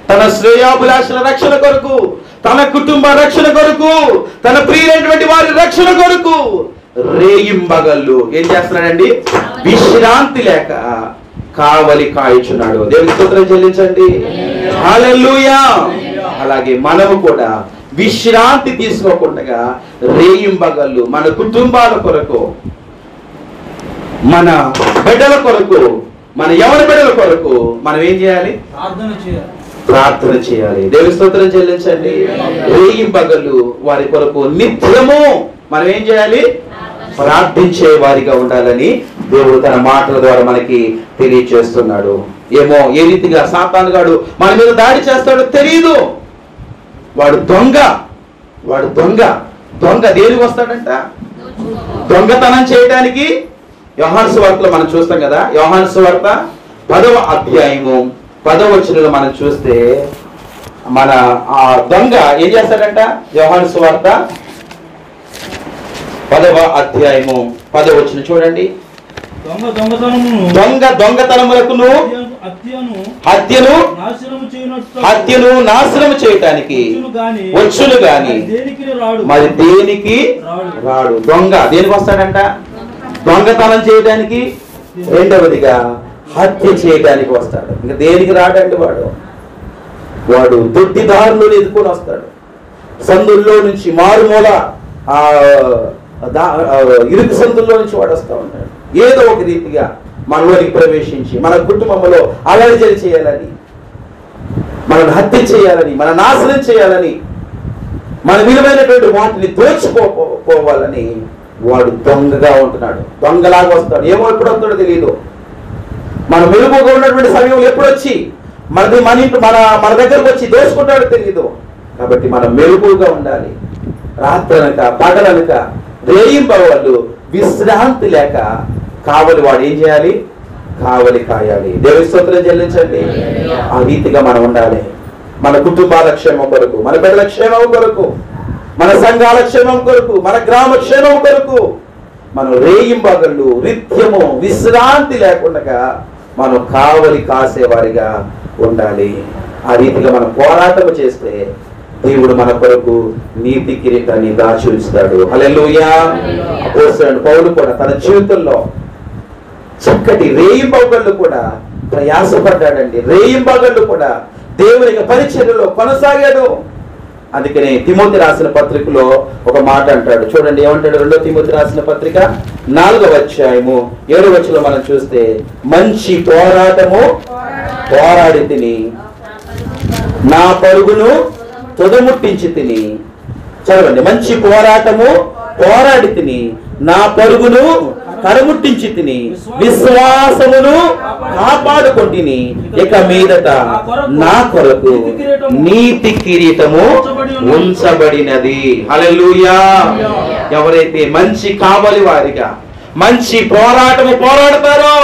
తన శ్రేయాభిలాషుల రక్షణ కొరకు, తన కుటుంబ రక్షణ కొరకు, తన ప్రియులైనటువంటి వారి రక్షణ కొరకు రేయింబగళ్ళు ఏం చేస్తున్నాడండి? విశ్రాంతి లేక కావలి కాయుచున్నాడు. దేవుని స్తోత్రం చెల్లించండి. హల్లెలూయా. అలాగే మనము కూడా విశ్రాంతి తీసుకోకుండా రేయింబగళ్ళు మన కుటుంబాల కొరకు, మన బిడ్డల కొరకు, మన ఎవరి బిడ్డల కొరకు మనం ఏం చేయాలి? ప్రార్థన చేయాలి. దేవుని స్తోత్రం చెల్లించండి. రేయింబగళ్ళు వారి కొరకు నిత్యము మనం ఏం చేయాలి? ప్రార్థించే వారిగా ఉండాలని దేవుడు తన మాటల ద్వారా మనకి తెలియచేస్తున్నాడు. ఏమో ఏ రీతిగా సాతాను గాడు మన మీద దాడి చేస్తాడో తెలియదు. వాడు దొంగ దేనికి వస్తాడంట? దొంగతనం చేయడానికి. యోహాను సువార్తలో మనం చూస్తాం కదా, యోహాను సువార్త 10వ అధ్యాయము 10వ వచనంలో మనం చూస్తే మన ఆ దొంగ ఏం చేస్తాడంట? యోహాను సువార్త 10వ అధ్యాయము 10వ వచనం చూడండి. దొంగతనములకును హత్యను నాశనము చేయటానికి వచ్చును గాని మరి దేనికి రాడు. దొంగ దేనికి వస్తాడంట? దొంగతనం చేయడానికి, రెండవదిగా హత్య చేయడానికి వస్తాడు. ఇంకా దేనికి రాడండి? వాడు దొడ్డిదారులను ఎదుర్కొని వస్తాడు. సందుల్లో నుంచి మారుమూల ఇరుకు సందుల్లో నుంచి వాడు వస్తూ ఉంటాడు. ఏదో ఒక రీతిగా మనలోనికి ప్రవేశించి మన కుటుంబంలో అలర్జీ చేయాలని, మనల్ని హత్య చేయాలని, మన నాశనం చేయాలని, మన విలువైనటువంటి వాటిని దోచుకోవాలని వాడు దొంగగా ఉంటున్నాడు. దొంగలాగా వస్తాడు. ఏమో ఎప్పుడు వస్తాడో తెలియదు. మన మెరుగుగా ఉన్నటువంటి సమయంలో ఎప్పుడు వచ్చి మన దగ్గరకు వచ్చి దోచుకుంటాడో తెలియదు. కాబట్టి మనం మెరుగుగా ఉండాలి. రాత్రనక పగలనక రేయింబవళ్ళు విశ్రాంతి లేక కావలి వాడు ఏం చేయాలి? కావలి కాయాలి. దేవుని స్తోత్రం చెల్లించండి. ఆ రీతిగా మనం ఉండాలి. మన కుటుంబాల క్షేమం కొరకు, మన బిడ్డల క్షేమం కొరకు, మన సంఘాల క్షేమం కొరకు, మన గ్రామ క్షేమం కొరకు మనం రేయింబగళ్ళు నిత్యము విశ్రాంతి లేకుండా మనం కావలి కాసేవారిగా ఉండాలి. ఆ రీతిగా మనం పోరాటం చేస్తే దేవుడు మన కొరకు నీతి కిరీటాన్ని దాచి ఉంచుతాడు. హల్లెలూయా. అపోస్తలుడైన పౌలు కూడా తన జీవితంలో చక్కటి రేయింబగళ్ళు కూడా ప్రయాసపడ్డాడండి. రేయింబగళ్ళు కూడా దేవుని పరిచర్యలో కొనసాగాడు. అందుకనే తిమోతి రాసిన పత్రికలో ఒక మాట అంటాడు. చూడండి ఏమంటాడు? 2 తిమోతి రాసిన పత్రిక 4వ అధ్యాయము 7వ వచనంలో మనం చూస్తే, మంచి పోరాటము పోరాడి తిని నా పరుగును తుదముట్టించి తిని. చదవండి. మంచి పోరాటము పోరాడి తిని నా పరుగును కరముట్టించి తిని విశ్వాసమును కాపాడుకొంటిని. ఇక మీదట నా కొరకు నీతి కిరీటము ఉంచబడినది. హల్లెలూయా. ఎవరైతే మంచి కావలి వారిగా మంచి పోరాటము పోరాడతారో,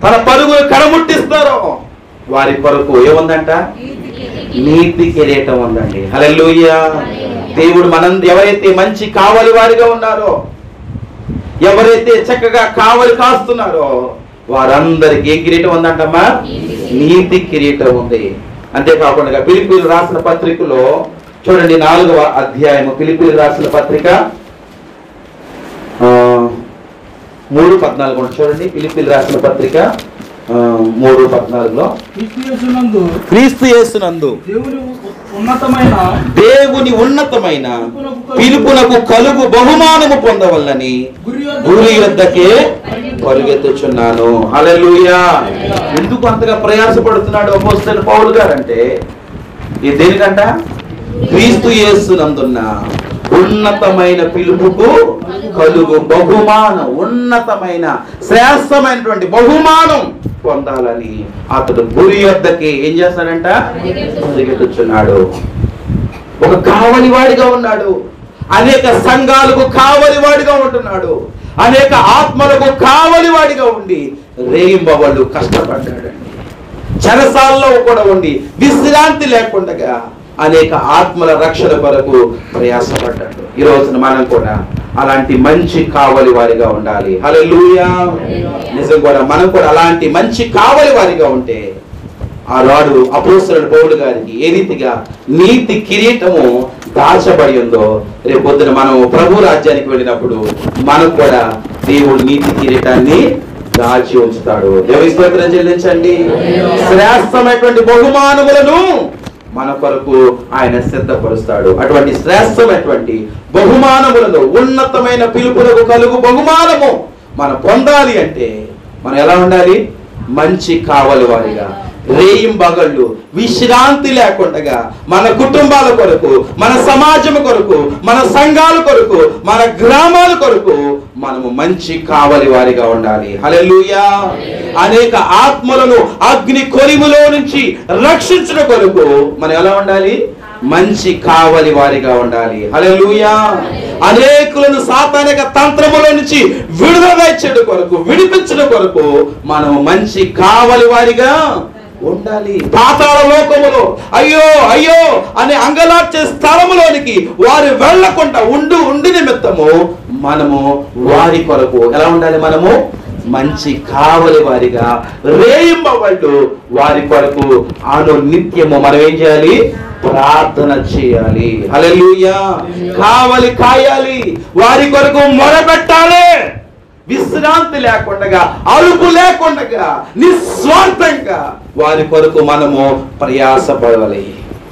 తన పరుగును కరముట్టిస్తారో, వారి కొరకు ఏముందంట? నీతి కిరీటం ఉందండి. హల్లెలూయా. దేవుడు ఎవరైతే మంచి కావలి వారిగా ఉన్నారో, ఎవరైతే చక్కగా కావలి కాస్తున్నారో వారందరికి ఏ కిరీటం ఉందంటమ్మా? నీతి కిరీటం ఉంది. అంతేకాకుండా ఫిలిప్పీయులు రాసిన పత్రికలో చూడండి 4వ అధ్యాయము, ఫిలిప్పీయులు రాసిన పత్రిక 3:14 చూడండి. ఫిలిప్పీయులు రాసిన పత్రిక 3:14లో క్రీస్తు యేసునందు దేవుని ఉన్నతమైన పిలుపునకు కలుగు బహుమానము పొందవల్లని గురి యొద్దకే పరుగెత్తుచున్నాను. హల్లెలూయా. ఎందుకు అంతగా ప్రయాసపడుతున్నాడు అపోస్తలుడైన పౌలు గారు అంటే, ఇది దేనికంట? క్రీస్తు యేసునందున్న ఉన్నతమైన పిలుపుకు కలుగు బహుమానం, ఉన్నతమైన శ్రేష్టమైనటువంటి బహుమానం పొందాలని అతడు గురి యొద్దకి ఏం చేస్తాడంట? పరిగెత్తుచున్నాడు. ఒక కావలివాడిగా ఉన్నాడు. అనేక సంఘాలకు కావలివాడిగా ఉంటున్నాడు. అనేక ఆత్మలకు కావలివాడిగా ఉండి రేయింబవళ్ళు కష్టపడ్డాడండి. చెరసాల్లో కూడా ఉండి విశ్రాంతి లేకుండా అనేక ఆత్మల రక్షణ కొరకు ప్రయాసపడ్డాడు. ఈ రోజున మనం కూడా అలాంటి మంచి కావలి వారిగా ఉండాలి. హల్లెలూయా. నిజం కూడా మనం కూడా అలాంటి మంచి కావలి వారిగా ఉంటే ఆనాడు అపోస్తలుడైన పౌలు గారికి ఏ రీతిగా నీతి కిరీటము దాచబడి ఉందో, రేపు పొద్దున మనం ప్రభు రాజ్యానికి వెళ్ళినప్పుడు మనకు కూడా దేవుడు నీతి కిరీటాన్ని దాచి ఉంచుతాడు. దేవుని స్తోత్రం చెల్లించండి. శ్రేష్టమైనటువంటి బహుమానములను మన కొరకు ఆయన సిద్ధపరుస్తాడు. అటువంటి శ్రేష్టమైనటువంటి బహుమానములను, ఉన్నతమైన పిలుపులకు కలుగు బహుమానము మనం పొందాలి అంటే మనం ఎలా ఉండాలి? మంచి కావలి వారిగా, రేయింబగళ్ళు విశ్రాంతి లేకుండా మన కుటుంబాల కొరకు, మన సమాజం కొరకు, మన సంఘాల కొరకు, మన గ్రామాల కొరకు మనము మంచి కావలి వారిగా ఉండాలి. హల్లెలూయా. అనేక ఆత్మలను అగ్ని కొలిములో నుంచి రక్షించిన కొరకు మనం ఎలా ఉండాలి? మంచి కావలి వారిగా ఉండాలి. హల్లెలూయా. అనేకులను సాతానిక తంత్రముల నుంచి విడుదల చేయడం కొరకు, విడిపించడం కొరకు మనం మంచి కావలి వారిగా ఉండాలి. పాతాళ లోకములో అయ్యో అయ్యో అనే అంగలార్చే స్థలములోనికి వారు వెళ్లకుండా ఉండి నిమిత్తము మనము వారి కొరకు ఎలా ఉండాలి? మనము మంచి కావలి వారిగా రేయింబవళ్ళు వారి కొరకు నిత్యము మనం ఏం చేయాలి? ప్రార్థన చేయాలి. హల్లెలూయా. కావలి కాయాలి. వారి కొరకు మొరపెట్టాలి. విశ్రాంతి లేకుండా, అలుపు లేకుండా, నిస్వార్థంగా వారి కొరకు మనము ప్రయాసపడాలి.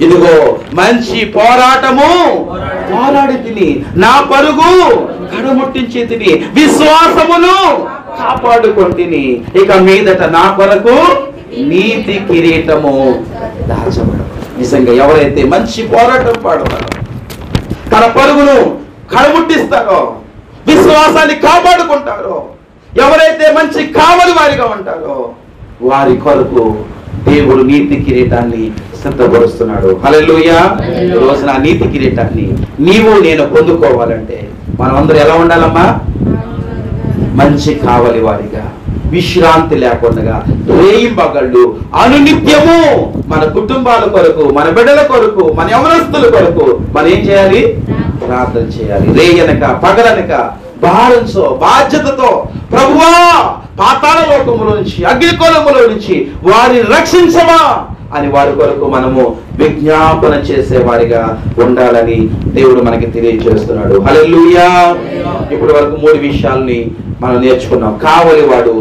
ఇదిగో మంచి పోరాటము పోరాడి తిని, నా పరుగు కడముట్టించి తిని, విశ్వాసమును కాపాడుకొంటిని. ఇక మీదట నా కొరకు నీతి కిరీటము దాచబడు. నిజంగా ఎవరైతే మంచి పోరాటం పాడతారో, తన పరుగును కడముట్టిస్తారో, విశ్వాసాన్ని కాపాడుకుంటారో, ఎవరైతే మంచి కావలి వారిగా ఉంటారో, వారి కొరకు దేవుడు నీతి కిరీటాన్ని సిద్ధపరుస్తున్నాడు. హల్లెలూయా. ఈ రోజున నీతి కిరీటాన్ని నీవు నేను పొందుకోవాలంటే మనం అందరూ ఎలా ఉండాలమ్మా? మంచి కావలి వారిగా, విశ్రాంతి లేకుండా రేయింబగళ్ళు అనునిత్యము మన కుటుంబాల కొరకు, మన బిడ్డల కొరకు, మన యవనస్తుల కొరకు మనం ఏం చేయాలి? ప్రార్థన చేయాలి. రేయనక పగలనక భారంతో, బాధ్యతతో, ప్రభువా పాతాళ లోకములో నుంచి, అగ్నికోలములో నుంచి వారిని రక్షించవా అని వారి కొరకు మనము విజ్ఞాపన చేసే వారిగా ఉండాలని దేవుడు మనకి తెలియజేస్తున్నాడు. హల్లెలూయా. ఇప్పటి వరకు 3 విషయాల్ని మనం నేర్చుకున్నాం. కావలి వాడు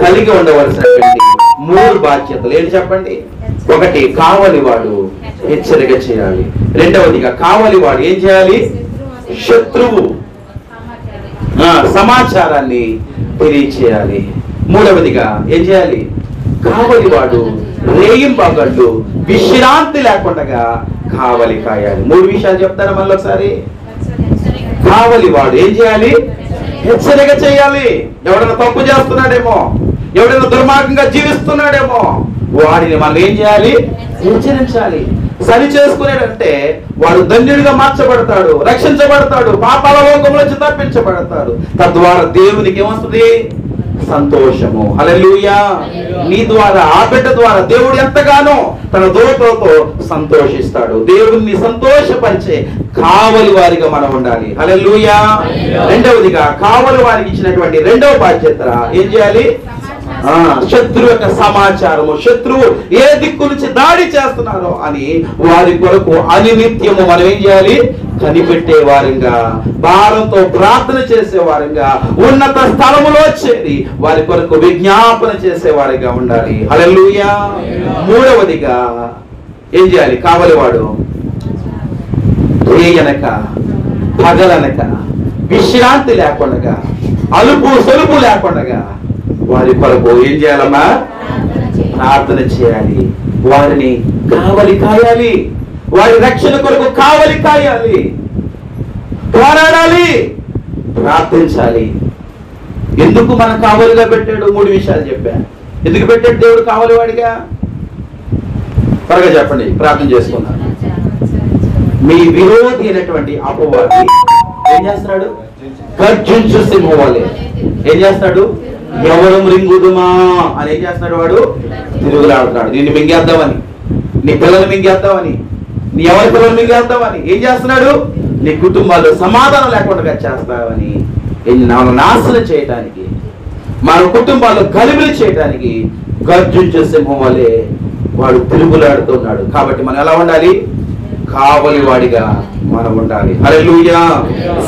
కలిగి ఉండవలసినటువంటి 3 బాధ్యతలు ఏంటి చెప్పండి? 1, కావలి వాడు హెచ్చరిక చేయాలి. 2వదిగా కావలి వాడు ఏం చేయాలి? శత్రువు సమాచారాన్ని తెలియచేయాలి. 3వదిగా ఏం చేయాలి? కావలి వాడు రేయింబగళ్ళు విశ్రాంతి లేకుండా కావలి కాయాలి. 3 విషయాలు చెప్తారా మళ్ళీ ఒకసారి? కావలి వాడు ఏం చేయాలి? హెచ్చరిక చేయాలి. ఎవడైనా తప్పు చేస్తున్నాడేమో, ఎవడైనా దుర్మార్గంగా జీవిస్తున్నాడేమో వాడిని మనం ఏం చేయాలి? హెచ్చరించాలి. సరి చేసుకునేటంటే వాడు ధన్యుడిగా మార్చబడతాడు, రక్షించబడతాడు, పాపాల లోకంలో నుంచి తప్పించబడతాడు. తద్వారా దేవునికి ఏమొస్తుంది? సంతోషము. హల్లెలూయా. నీ ద్వారా, ఆ బిడ్డ ద్వారా దేవుడు ఎంతగానో తన దూతలతో సంతోషిస్తాడు. దేవుణ్ణి సంతోషపరిచే కావలి వారిగా మనం ఉండాలి. హల్లెలూయా. 2వదిగా కావలి వారికి ఇచ్చినటువంటి 2వ బాధ్యత ఏం చేయాలి? శత్రువు యొక్క సమాచారము, శత్రువు ఏ దిక్కు నుంచి దాడి చేస్తున్నారో అని వారి కొరకు అనునిత్యము మనం ఏం చేయాలి? కనిపెట్టే వారంగా, భారంతో ప్రార్థన చేసే వారంగా, ఉన్నత స్థలములో చేరి వారి కొరకు విజ్ఞాపన చేసే వారిగా ఉండాలి. హల్లెలూయా. 3వదిగా ఏం చేయాలి? కావలివాడు రేయనక పగలనక విశ్రాంతి లేకుండా, అలుపు సొలుపు లేకుండా వారి కొరకు ఏం చేయాలమ్మా? ప్రార్థన చేయాలి. వారిని కావలి కాయాలి. వారి రక్షణ కొరకు కావలి కాయాలి, పోరాడాలి, ప్రార్థించాలి. ఎందుకు మన కావలిగా పెట్టాడు? 3 విషయాలు చెప్పా. ఎందుకు పెట్టాడు దేవుడు కావలివాడిగా? త్వరగా చెప్పండి, ప్రార్థన చేసుకున్నాను. మీ విరోధి అయినటువంటి అపవాది ఏం చేస్తున్నాడు? గర్జించు సింహం వలె ఏం చేస్తాడు? ఎవరు మృంగుదుమా అని ఏం చేస్తున్నాడు? వాడు తిరుగులాడుతున్నాడు. నిన్ను మింగేద్దామని, నీ పిల్లలు మింగేద్దామని, నీ ఎవరి పిల్లలు మింగేద్దామని ఏం చేస్తున్నాడు? నీ కుటుంబాల్లో సమాధానం లేకుండా చేస్తావని, నాశనం చేయటానికి, మన కుటుంబాల్లో గలిబిలి చేయటానికి గర్జించే సింహం వలె వాడు తిరుగులాడుతున్నాడు. కాబట్టి మనం ఎలా ఉండాలి? కావలి వాడిగా మనం ఉండాలి. హల్లెలూయా.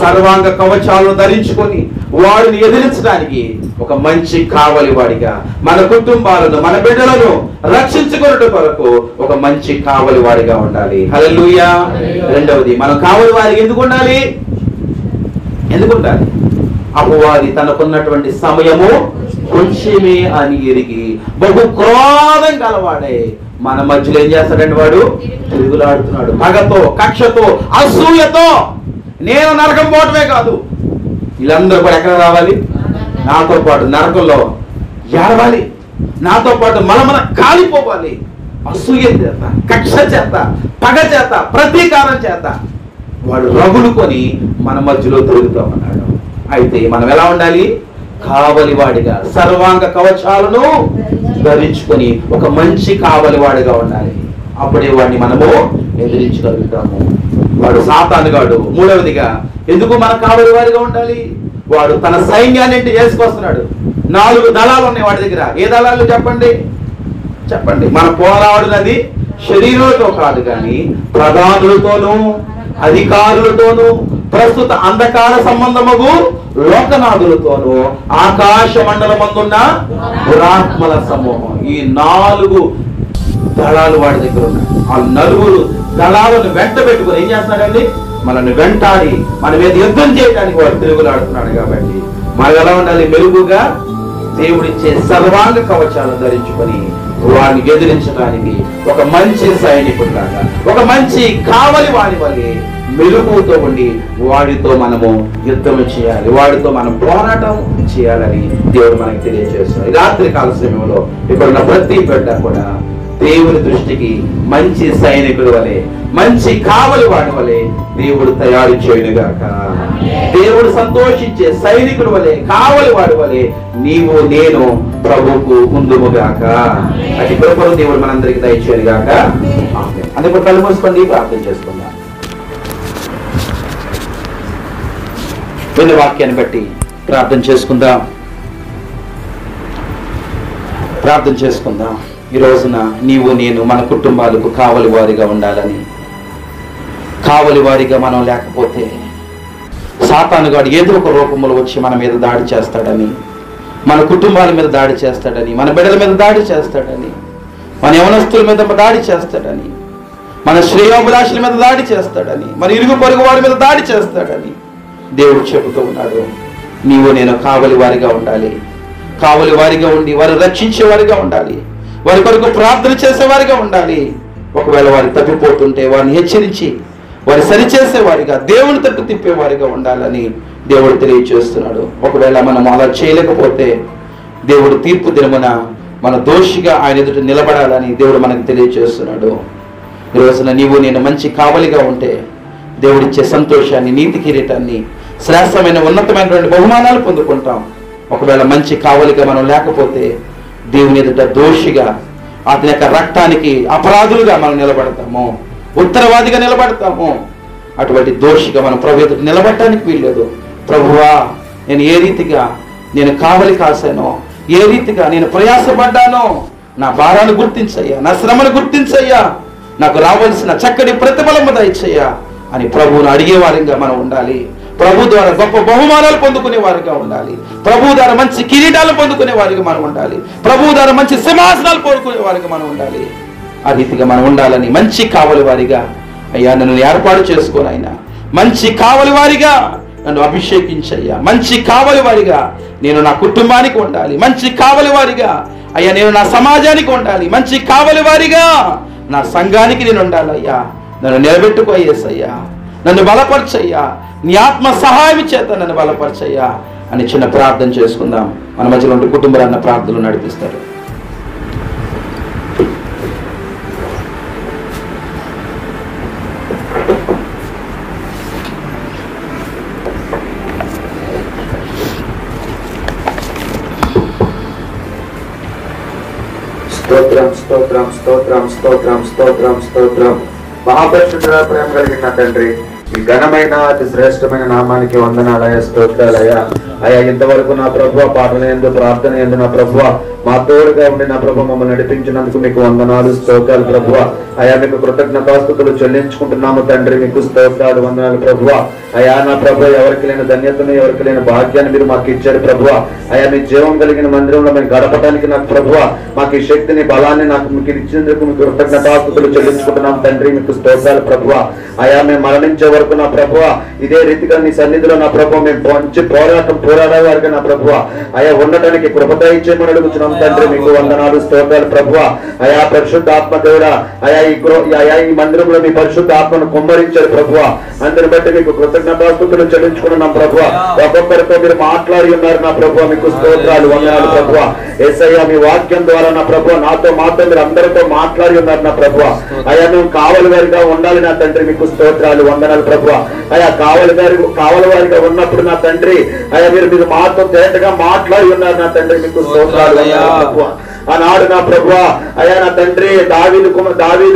సర్వాంగ కవచాలను ధరించుకొని వాడిని ఎదిరించడానికి ఒక మంచి కావలి వాడిగా మన కుటుంబాలను, మన బిడ్డలను రక్షించుకునే కొరకు ఒక మంచి కావలి వాడిగా ఉండాలి. హల్లెలూయా. 2వది, మనం కావలి వారికి ఎందుకు ఉండాలి? ఎందుకు ఉండాలి? అపవాది తనకున్నటువంటి సమయము కొంచెమే అని ఎరిగి బహు క్రోధం గలవాడే మన మధ్యలో ఏం చేస్తాడండి? వాడు తిరుగులాడుతున్నాడు. పగతో, కక్షతో, అసూయతో. నేను నరకం పోవటమే కాదు, వీళ్ళందరూ కూడా ఎక్కడ రావాలి? నాతో పాటు నరకంలో ఏడవాలి, నాతో పాటు మలమల కాలిపోవాలి. అసూయ చేత, కక్ష చేత, పగ చేత, ప్రతీకారం చేత వాడు రగులుకొని మన మధ్యలో తిరుగుతామన్నాడు. అయితే మనం ఎలా ఉండాలి? కావలివాడిగా సర్వాంగ కవచాలను ధరించుకొని ఒక మంచి కావలివాడిగా ఉండాలి. అప్పుడే వాడిని మనము ఎదిరించగలుగుతాము. వాడు సాతానుగాడు. 3వదిగా ఎందుకు మన కావలివాడిగా ఉండాలి? వాడు తన సైన్యాన్ని చేసుకొస్తున్నాడు. 4 దళాలు ఉన్నాయి వాడి దగ్గర. ఏ దళాలు చెప్పండి? చెప్పండి. మన పోరాడునది శరీరులతో కాదు కానీ ప్రధానులతోనూ, అధికారులతోనూ, ప్రస్తుత అంధకార సంబంధముగు లోకనాథులతోనూ, ఆకాశ మండలమందున్న దురాత్మల సమూహం. ఈ 4 దళాలు వాడి దగ్గర ఉన్నాయి. ఆ 4 దళాలను వెంట పెట్టుకుని ఏం చేస్తున్నాడండి? మనల్ని వెంటాడి మన మీద యుద్ధం చేయడానికి వాడు తిరుగులాడుతున్నాడు. కాబట్టి మనం ఎలా ఉండాలి? మెరుగుగా దేవుడిచ్చే సర్వాంగ కవచాలను ధరించుకొని వాడిని ఎదిరించడానికి ఒక మంచి సైనికుడిలాగా, ఒక మంచి కావలి వాడి వల్లే మెరుగుతో ఉండి వాడితో మనము యుద్ధం చేయాలి, వాడితో మనం పోరాటం చేయాలని దేవుడు మనకి తెలియజేస్తున్నాడు. రాత్రి కాల సమయంలో ఇక్కడున్న ప్రతి బిడ్డ కూడా దేవుని దృష్టికి మంచి సైనికుడు వలె, మంచి కావలి వాడి వలె దేవుడు తయారు చేయనుగాక. దేవుడు సంతోషించే సైనికుడు వలె, కావలి వాడి వలె నీవు నేను ప్రభువుకు ముందుముగాక. అది కృపను దేవుడు మనందరికి దయచేయనుగాక. అందుకు కళ్ళు మూసుకొని ప్రార్థన చేసుకుందాం. విన్న వాక్యాన్ని బట్టి ప్రార్థన చేసుకుందాం. ఈ రోజున నీవు నేను మన కుటుంబాలకు కావలి వారిగా ఉండాలని, కావలి వారిగా మనం లేకపోతే సాతానుగాడు ఏదో ఒక రూపంలో వచ్చి మన మీద దాడి చేస్తాడని, మన కుటుంబాల మీద దాడి చేస్తాడని, మన బిడ్డల మీద దాడి చేస్తాడని, మన యవనస్తుల మీద దాడి చేస్తాడని, మన శ్రేయోభిలాషుల మీద దాడి చేస్తాడని, మన ఇరుగు పొరుగు వారి మీద దాడి చేస్తాడని దేవుడు చెబుతూ ఉన్నాడు. నీవు నేను కావలి వారిగా ఉండాలి. కావలి వారిగా ఉండి వారు రక్షించేవారిగా ఉండాలి, వారి కొరకు ప్రార్థన చేసేవారిగా ఉండాలి. ఒకవేళ వారు తప్పిపోతుంటే వారిని హెచ్చరించి వారి సరిచేసేవారిగా, దేవుని తట్టు తిప్పేవారిగా ఉండాలని దేవుడు తెలియజేస్తున్నాడు. ఒకవేళ మనం అలా చేయలేకపోతే దేవుడు తీర్పు దినమున మన దోషిగా ఆయన ఎదుట నిలబడాలని దేవుడు మనకు తెలియజేస్తున్నాడు. ఈ రోజున నీవు నేను మంచి కావలిగా ఉంటే దేవుడిచ్చే సంతోషాన్ని, నీతి కిరీటాన్ని, శ్రేష్టమైన ఉన్నతమైనటువంటి బహుమానాలు పొందుకుంటాం. ఒకవేళ మంచి కావలిగా మనం లేకపోతే దేవుని ఎదుట దోషిగా, అతని యొక్క రక్తానికి అపరాధులుగా మనం నిలబడతాము, ఉత్తరవాదిగా నిలబడతాము. అటువంటి దోషిగా మనం ప్రభు ఎదుట నిలబడటానికి వీల్లేదు. ప్రభువా, నేను ఏ రీతిగా నేను కావలి కాశానో, ఏ రీతిగా నేను ప్రయాసపడ్డానో నా భారాన్ని గుర్తించయ్యా, నా శ్రమను గుర్తించయ్యా, నాకు రావాల్సిన చక్కటి ప్రతిఫలము దయచేయ్యా అని ప్రభువును అడిగేవారిగా మనం ఉండాలి. ప్రభు ద్వారా గొప్ప బహుమానాలు పొందుకునే వారిగా ఉండాలి. ప్రభు ద్వారా మంచి కిరీటాలు పొందుకునే వారిగా మనం ఉండాలి. ప్రభు ద్వారా మంచి సింహాసనాలు కోరుకునే వారిగా మనం ఉండాలి. ఆ రీతిగా మనం ఉండాలని మంచి కావలి వారిగా అయ్యా నన్ను ఏర్పాటు చేసుకోను. అయినా మంచి కావలి వారిగా నన్ను అభిషేకించయ్యా. మంచి కావలి వారిగా నేను నా కుటుంబానికి ఉండాలి. మంచి కావలి వారిగా అయ్యా నేను నా సమాజానికి ఉండాలి. మంచి కావలి వారిగా నా సంఘానికి నేను ఉండాలి. అయ్యా నన్ను నిలబెట్టుకోయ్యేసయ్యా, నన్ను బలపరచయ్యా, నీ ఆత్మ సహాయం చేత నన్ను బలపరచయ్యా అని చిన్న ప్రార్థన చేసుకుందాం. మన మధ్యలో ఉంటే కుటుంబాలన్న ప్రార్థనలు నడిపిస్తారు. స్తోత్రం స్తోత్రం స్తోత్రం స్తోత్రం స్తోత్రం స్తోత్రం. మహాపరిశుద్ధుడ, ప్రేమ కలిగిన తండ్రి, ఈ ఘనమైన అతి శ్రేష్టమైన నామానికి వందనాలయ, స్తోత్రాలయ. అయ్యా ఇంతవరకు నా ప్రభువ పాటల యందు, ప్రార్థన యందు నా ప్రభువ మా తోడుగా ఉండి నా ప్రభు మమ్మల్ని నడిపించినందుకు మీకు వందనాలు, స్తోత్రాలు ప్రభువ. అయా మీకు కృతజ్ఞతాస్తుతులు చెల్లించుకుంటున్నాము తండ్రి, మీకు స్తోత్రాలు, వందనాలు ప్రభువ. అయా నా ప్రభు ఎవరికి లేని ధన్యతను, ఎవరికి లేని భాగ్యాన్ని మీరు మాకు ఇచ్చారు ప్రభువ. అయా మీ జీవం కలిగిన మందిరంలో మేము గడపడానికి నాకు ప్రభువ మాకు ఈ శక్తిని, బలాన్ని నాకు మీకు ఇచ్చినందుకు మీకు కృతజ్ఞతాస్తుతులు చెల్లించుకుంటున్నాం తండ్రి, మీకు స్తోత్రాలు ప్రభువ. అయా మేము మరణించే వరకు నా ప్రభువ ఇదే రీతిగా నీ సన్నిధిలో నా ప్రభు మేము మంచి పోరాడే వారికి నా ప్రభువ అయా ఉండటానికి కృప దయచేయమని అడుగుతున్నాం తండ్రి, మీకు వందనాలు, స్తోత్రాలు ప్రభువ. అయా పరిశుద్ధ ఆత్మ దేవుడా, అయా ఈ మందిరంలో మీ పరిశుద్ధ ఆత్మను కుమ్మరించారు ప్రభువ. అందరిని బట్టి మీకు కృతజ్ఞతాస్తుతులు చెల్లించుకున్నాం ప్రభువ. ఒక్కొక్కరితో మీరు మాట్లాడి ఉన్నారు నా ప్రభువ, మీకు స్తోత్రాలు, వందనాలు ప్రభువ. యేసయ్యా మీ వాక్యం ద్వారా నా ప్రభువ నాతో మాతో మీరు అందరితో మాట్లాడి ఉన్నారు నా ప్రభువ. అయా మేము కావలి వారిగా ఉండాలి నా తండ్రి, మీకు స్తోత్రాలు, వందనాలు ప్రభువ. అయా కావలి వారిగా ఉన్నప్పుడు నా తండ్రి అయా మీరు మాతో తేటగా మాట్లాడి ఉన్నారు నా తండ్రి, మీకు స్తోత్రాలు, వందనాలు ప్రభువ. ఆనాడు నా ప్రభువ అయా నా తండ్రి దావీదు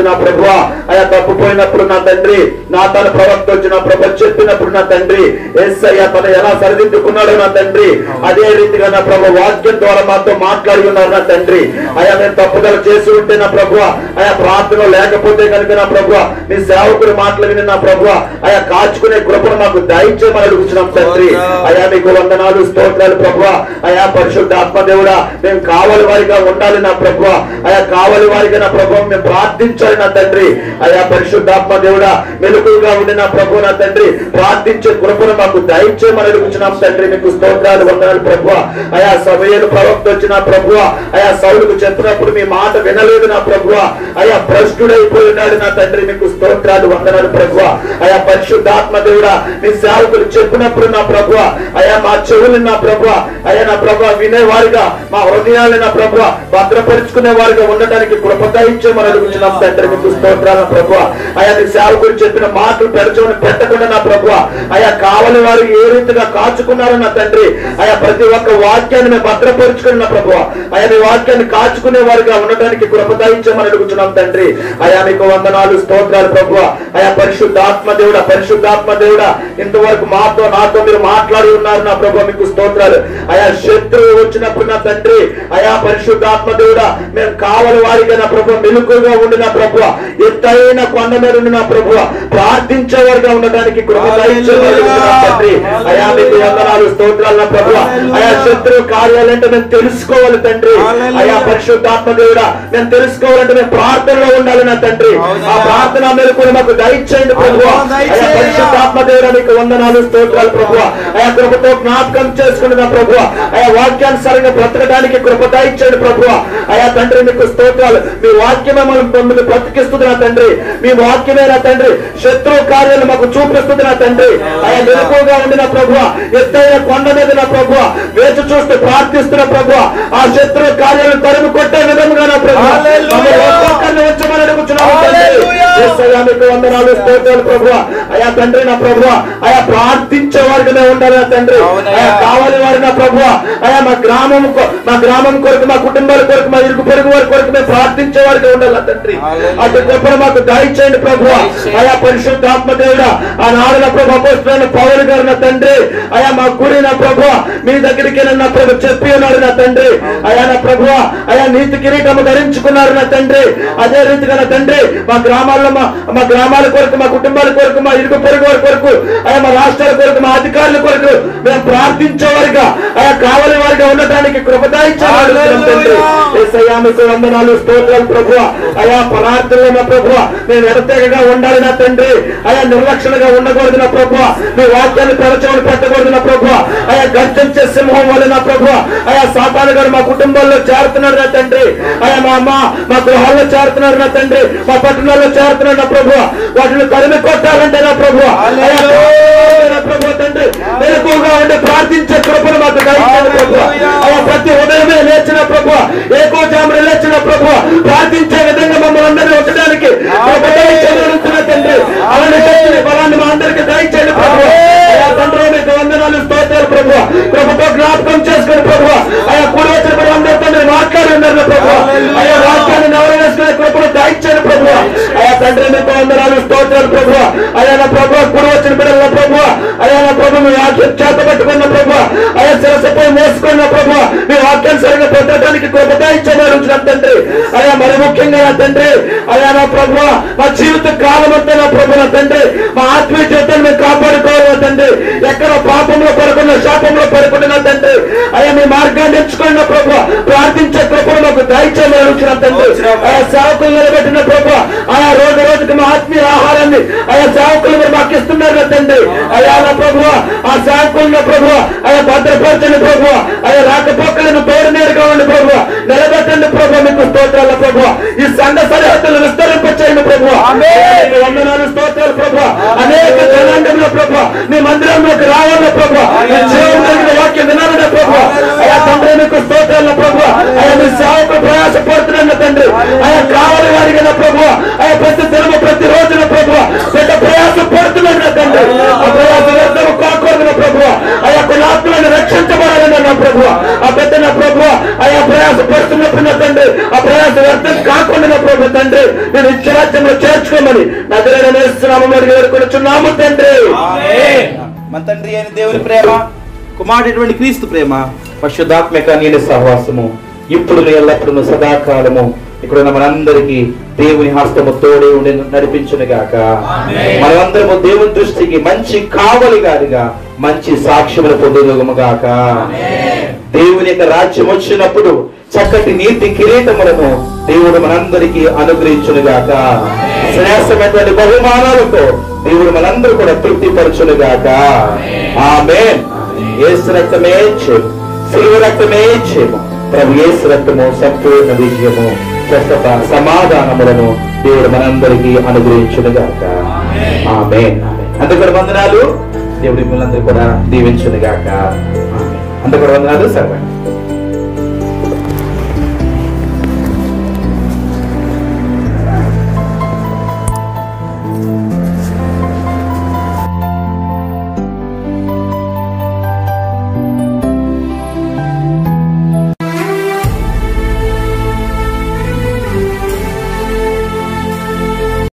నా ప్రభువ అయా తప్పుపోయినప్పుడు నా తండ్రి నా తన ప్రవక్త వచ్చి నా ప్రభు చెప్పినప్పుడు నా తండ్రి యేసయ్య తను ఎలా సరిదిద్దుకున్నాడు నా తండ్రి, అదే రీతిగా నా ప్రభు వాక్యం ద్వారా మాతో మాట్లాడి ఉన్నారు నా తండ్రి. అయా మేము తప్పుదల చేసి ఉంటే నా ప్రభువ అయా ప్రార్థన లేకపోతే కనుక నా ప్రభువ మీ సేవకుడు మాటలు విని నా ప్రభువ అయా కాచుకునే కృపను మాకు దయచేయమని అడుగుతున్నాం తండ్రి. అయా మీకు వందనాలు, స్తోత్రాలు ప్రభువ. అయా పరిశుద్ధ ఆత్మదేవుడా, మేము కావలి వారిగా ఉండాలి నా ప్రభు. అయా కావలి వారికి నా ప్రభు మేము ప్రార్థించాలి నా తండ్రి. అయా పరిశుద్ధాత్మ దేవుడా మెలకుగా ఉండి నా ప్రభు నా తండ్రి ప్రార్థించే కృపను మాకు దయచేయమని అడుగుచున్నాం తండ్రి. మీకు స్తోత్రాలు వందనాలు ప్రభు. అయా సమయలు ప్రవక్త వచ్చిన ప్రభు, అయా సౌలుకు చెప్పినప్పుడు మీ మాట వినలేదు నా ప్రభు. అయా భ్రష్టుడైపోయినాడు నా తండ్రి. మీకు స్తోత్రాలు వందనాలు ప్రభు. అయా పరిశుద్ధాత్మ దేవుడా మీ సేవకులు చెప్పినప్పుడు నా ప్రభు, అయా మా చెవులు నా ప్రభు, అయా నా ప్రభు వినేవారుగా మా హృదయాలు నా ప్రభు భద్రపరుచుకునే వారిగా ఉండటానికి కృప దయచేయమని అడుగుతున్నాం తండ్రి. మీకు స్తోత్రాలు ప్రభు. అయా నీ సేవకులు చెప్పిన మాటలు పెరచమని పెట్టకుండా నా ప్రభు, అయా కావలి వారు ఏ రీతిగా కాచుకున్నారు నా తండ్రి. అయా ప్రతి ఒక్క వాక్యాన్ని మేము భద్రపరుచుకుని నా ప్రభు, అయా నీ వాక్యాన్ని కాచుకునే వారిగా ఉండటానికి కృప దయచేయమని అడుగుతున్నాం తండ్రి. అయా మీకు వందనాలు స్తోత్రాలు ప్రభు. అయా పరిశుద్ధాత్మ దేవుడా పరిశుద్ధాత్మ దేవుడా ఇంతవరకు మాతో నాతో మీరు మాట్లాడి ఉన్నారు నా ప్రభు. మీకు స్తోత్రాలు. అయా శత్రువు వచ్చినప్పుడు నా తండ్రి, అయా పరిశుద్ధాత్మ దేవుడా మేము కావలి వారిగా నా ప్రభు మెలుకుగా ఉండిన ప్రభు, ఎత్తైన కొండ మీద ఉండిన ప్రభు ప్రార్థించేవారుగా ఉండడానికి కృప దయచేయమని తండ్రి. అయా మీకు వందనాలు స్తోత్రాలు నా ప్రభు. అయా శత్రువు కార్యాలంటే మేము తెలుసుకోవాలి తండ్రి. అయా పరిశుద్ధాత్మ దేవుడా మేము తెలుసుకోవాలంటే మేము ప్రార్థనలో ఉండాలి నా తండ్రి. ఆ ప్రార్థన మెలుకుని మాకు దయచేయండి ప్రభు. అయా పరిశుద్ధాత్మ దేవుడా మీకు వందనాలు స్తోత్రాలు ప్రభు. అయా కృపతో జ్ఞాపకం చేసుకుని నా ప్రభు, అయా వాక్యానుసారంగా బ్రతకడానికి కృప దయచేయండి ప్రభు. అయా తండ్రి మీకు స్తోత్రాలు. మీ వాక్యమే మనం బ్రతికిస్తుంది నా తండ్రి. మీ వాక్యమే నా తండ్రి శత్రు కార్యాలు మాకు చూపిస్తుంది నా తండ్రి. అయా మెలకుగా ఉండిన ప్రభు, ఎత్తైన కొండ మీద నా ప్రభు వేచి చూస్తూ ప్రార్థిస్తున్న ప్రభు, ఆ శత్రు కార్యాలను తరిమి కొట్టే విధముగా నా ప్రభు వచ్చమని అడుగుతున్నాము మీకు వందనాలు స్తోత్రాలు ప్రభు. అయా తండ్రి నా ప్రభు, అయా ప్రార్థించే వారిగా ఉండాలి నా తండ్రి. అయా కావాలి వారి నా ప్రభు, అయా మా గ్రామం కొరకు మా కుటుంబాల కొరకు మా ఇరుగు పొరుగు వారి కొరకు మేము ప్రార్థించే వారిగా ఉండాలి నా తండ్రి. అటు గొప్ప మాకు దయచేయండి ప్రభు. అయా పరిశుద్ధాత్మ దేవుడా ఆనాడు నా ప్రభు అపోస్తలుడైన పౌలు గారు నా తండ్రి, అయా మా గురి నా ప్రభు మీ దగ్గరికి నా ప్రభు చెప్పి ఉన్నాడు నా తండ్రి. అయా నా ప్రభు అయా నీతి కిరీటము ధరించుకున్నారు నా తండ్రి. అదే రీతిగా నా తండ్రి మా గ్రామాల్లో మా గ్రామాల కొరకు మా కుటుంబాల కొరకు మా ఇరుగు పొరుగు వారి కొరకు అయా మా రాష్ట్రాల కొరకు మా అధికారుల కొరకు మేము ప్రార్థించేవారిగా అయా కావలి వారిగా ఉండటానికి కృప దయచేయాలి తండ్రి. యేసయ్యా మీకు వందనాలు స్తోత్రాలు ప్రభు. అయా ప్రార్థనలో నా ప్రభు మేము ఎడతెగగా ఉండాలి నా తండ్రి. అయా నిర్లక్ష్యంగా ఉండకూడదు నా ప్రభు. మీ వాక్యాన్ని పెరచమని పెట్టకూడదు నా ప్రభు. అయా గర్జించే సింహం వల్ల నా ప్రభు, అయా సాతాను గారు మా కుటుంబాల్లో చేరుతున్నారు నా తండ్రి. అయా మా అమ్మ మా గృహాల్లో చేరుతున్నారు నా తండ్రి. మా పట్టణాల్లో చేరుతున్నారు నా ప్రభు. వాటిని తరిమి కొట్టాలంటే నా ప్రభు, అయా ప్రభు తండ్రి మెలకువగా ఉండి ప్రార్థించే కృపను మాకు దయచేయండి ప్రభు. అయా ప్రతి ఉదయమే లేచిన ప్రభు, ఏకోజామున లేచిన ప్రభు ప్రార్థించే విధంగా మమ్మల్ని అందరినీ ఉంచడానికి తండ్రి. అలాంటి శక్తిని బలాన్ని మా అందరికి దయచేయండి ప్రభు. అయా తండ్రి మీకు వందనాలు స్తోత్రాలు ప్రభు. ప్రభుత్వ జ్ఞాపకం చేసుకుని ప్రభు, అయా కూడి వచ్చిన అందరితో మీరు మాట్లాడి ఉన్నారు ప్రభు. అయా వాక్యాన్ని నవరేసుకునే కృపను దయచేయండి ప్రభు. అయా తండ్రి మీకు వందనాలు స్తోత్రాలు ప్రభు. అయా నా ప్రభు కూడి వచ్చిన బిడ్డల ప్రభు, అయా నా ప్రభు మీ వాక్యం చేత పట్టుకున్న ప్రభు, అయా శిరస్సుపై మోసుకున్న ప్రభు మీ వాక్యాన్ని సరిగ్గా పెట్టడానికి కృప దయచేయమని తండ్రి. అయా మరి ముఖ్యంగా నా తండ్రి, అయా నా ప్రభు మా జీవిత కాలం అంతా నా ప్రభు నా తండ్రి మా ఆత్మీయ జీవితాన్ని మేము కాపాడుకోవాలి నా తండ్రి. ఎక్కడ పాపంలో పడుకున్న శాపంలో పడుకుంటున్నా తండ్రి, అయా మీ మార్గాన్ని ఎంచుకున్న ప్రభు ప్రార్థించే కృపను మాకు దయచేయమని తండ్రి. ఆయా సేవకులు నిలబెట్టిన ప్రభు, ఆయా రోజు రోజుకి మా ఆత్మీయ ఆహారాన్ని ఆయా సేవకులు మీరు మాకు ఇస్తున్నారు నా తండ్రి. అయా నా ప్రభు ఆ సేవకులు ప్రభు ఆయా భద్రపరచండి ప్రభు. ఆయా రాకపోకలను పేరు నేరుగా ఉండి ప్రభు నిలబెట్టండి ప్రభు. మీకు స్తోత్రాల ప్రభు. ఈ సంఘ సరిహద్దులు విస్తరింపచేయండి ప్రభు. వందనాలు స్తోత్రాలు ప్రభు. అనేక జనాంగంలో ప్రభు మీ మందిరంలోకి రావాల ప్రభు. వాక్యం వినాలన్న ప్రభు. అయా తండ్రి మీకు స్తోత్రాల ప్రభు. అయా మీ సేవకు ప్రయాసపడుతున్న తండ్రి, అయా కావాలి వారికి నా ప్రభు. అయా ప్రతి దినము ప్రతి రోజున ప్రభు పెద్ద ప్రయాసం పడుతున్నాడు తండ్రి. ఆ ప్రయాస వ్యర్థము కాకూడదు నా ప్రభు. అయా కొన్ని ఆత్మలను రక్షించబడాలని నా ప్రభు. ఆ పెద్ద నా ప్రభు అయా ప్రయాస పడుతున్నప్పుడు నా తండ్రి ఆ ప్రయాస వ్యర్థం కాకుండా నా ప్రభు తండ్రి నేను ఇచ్చరాజ్యంలో చేర్చుకోమని నజరేయుడైన వేడుకొనుచున్నాము తండ్రి. మన తండ్రి అయిన దేవుని ప్రేమ, కుమారుడైనటువంటి క్రీస్తు ప్రేమ, పరిశుద్ధాత్మక నీళ్ళ సహవాసము ఇప్పుడు ఎల్లప్పుడూ సదాకాలము ఇక్కడ ఉన్న మనందరికీ దేవుని హస్తము తోడే ఉండి నడిపించును గాక. మనమందరము దేవుని దృష్టికి మంచి కావలి గారిగా మంచి సాక్ష్యములు పొందుదుము గాక. దేవుని యొక్క రాజ్యం వచ్చినప్పుడు చక్కటి నీతి కిరీటములను దేవుడు మనందరికీ అనుగ్రహించునుగాక. శ్రేష్టమైనటువంటి బహుమానాలతో దేవుడు మనందరూ కూడా తృప్తిపరచునుగాక. ఆమేన్. యేసు రక్తమే జయము, సిలువ రక్తమే జయము. ప్రభు యేసు రక్తము సంపూర్ణ విజయము, స్వస్థత, సమాధానములను దేవుడు మనందరికీ అనుగ్రహించునుగాక. ఆమేన్. అందరికీ వందనాలు. దేవుడి మిమ్మల్ని అందరూ కూడా దీవించునుగాక. అందరికీ వందనాలు. సర్వండి.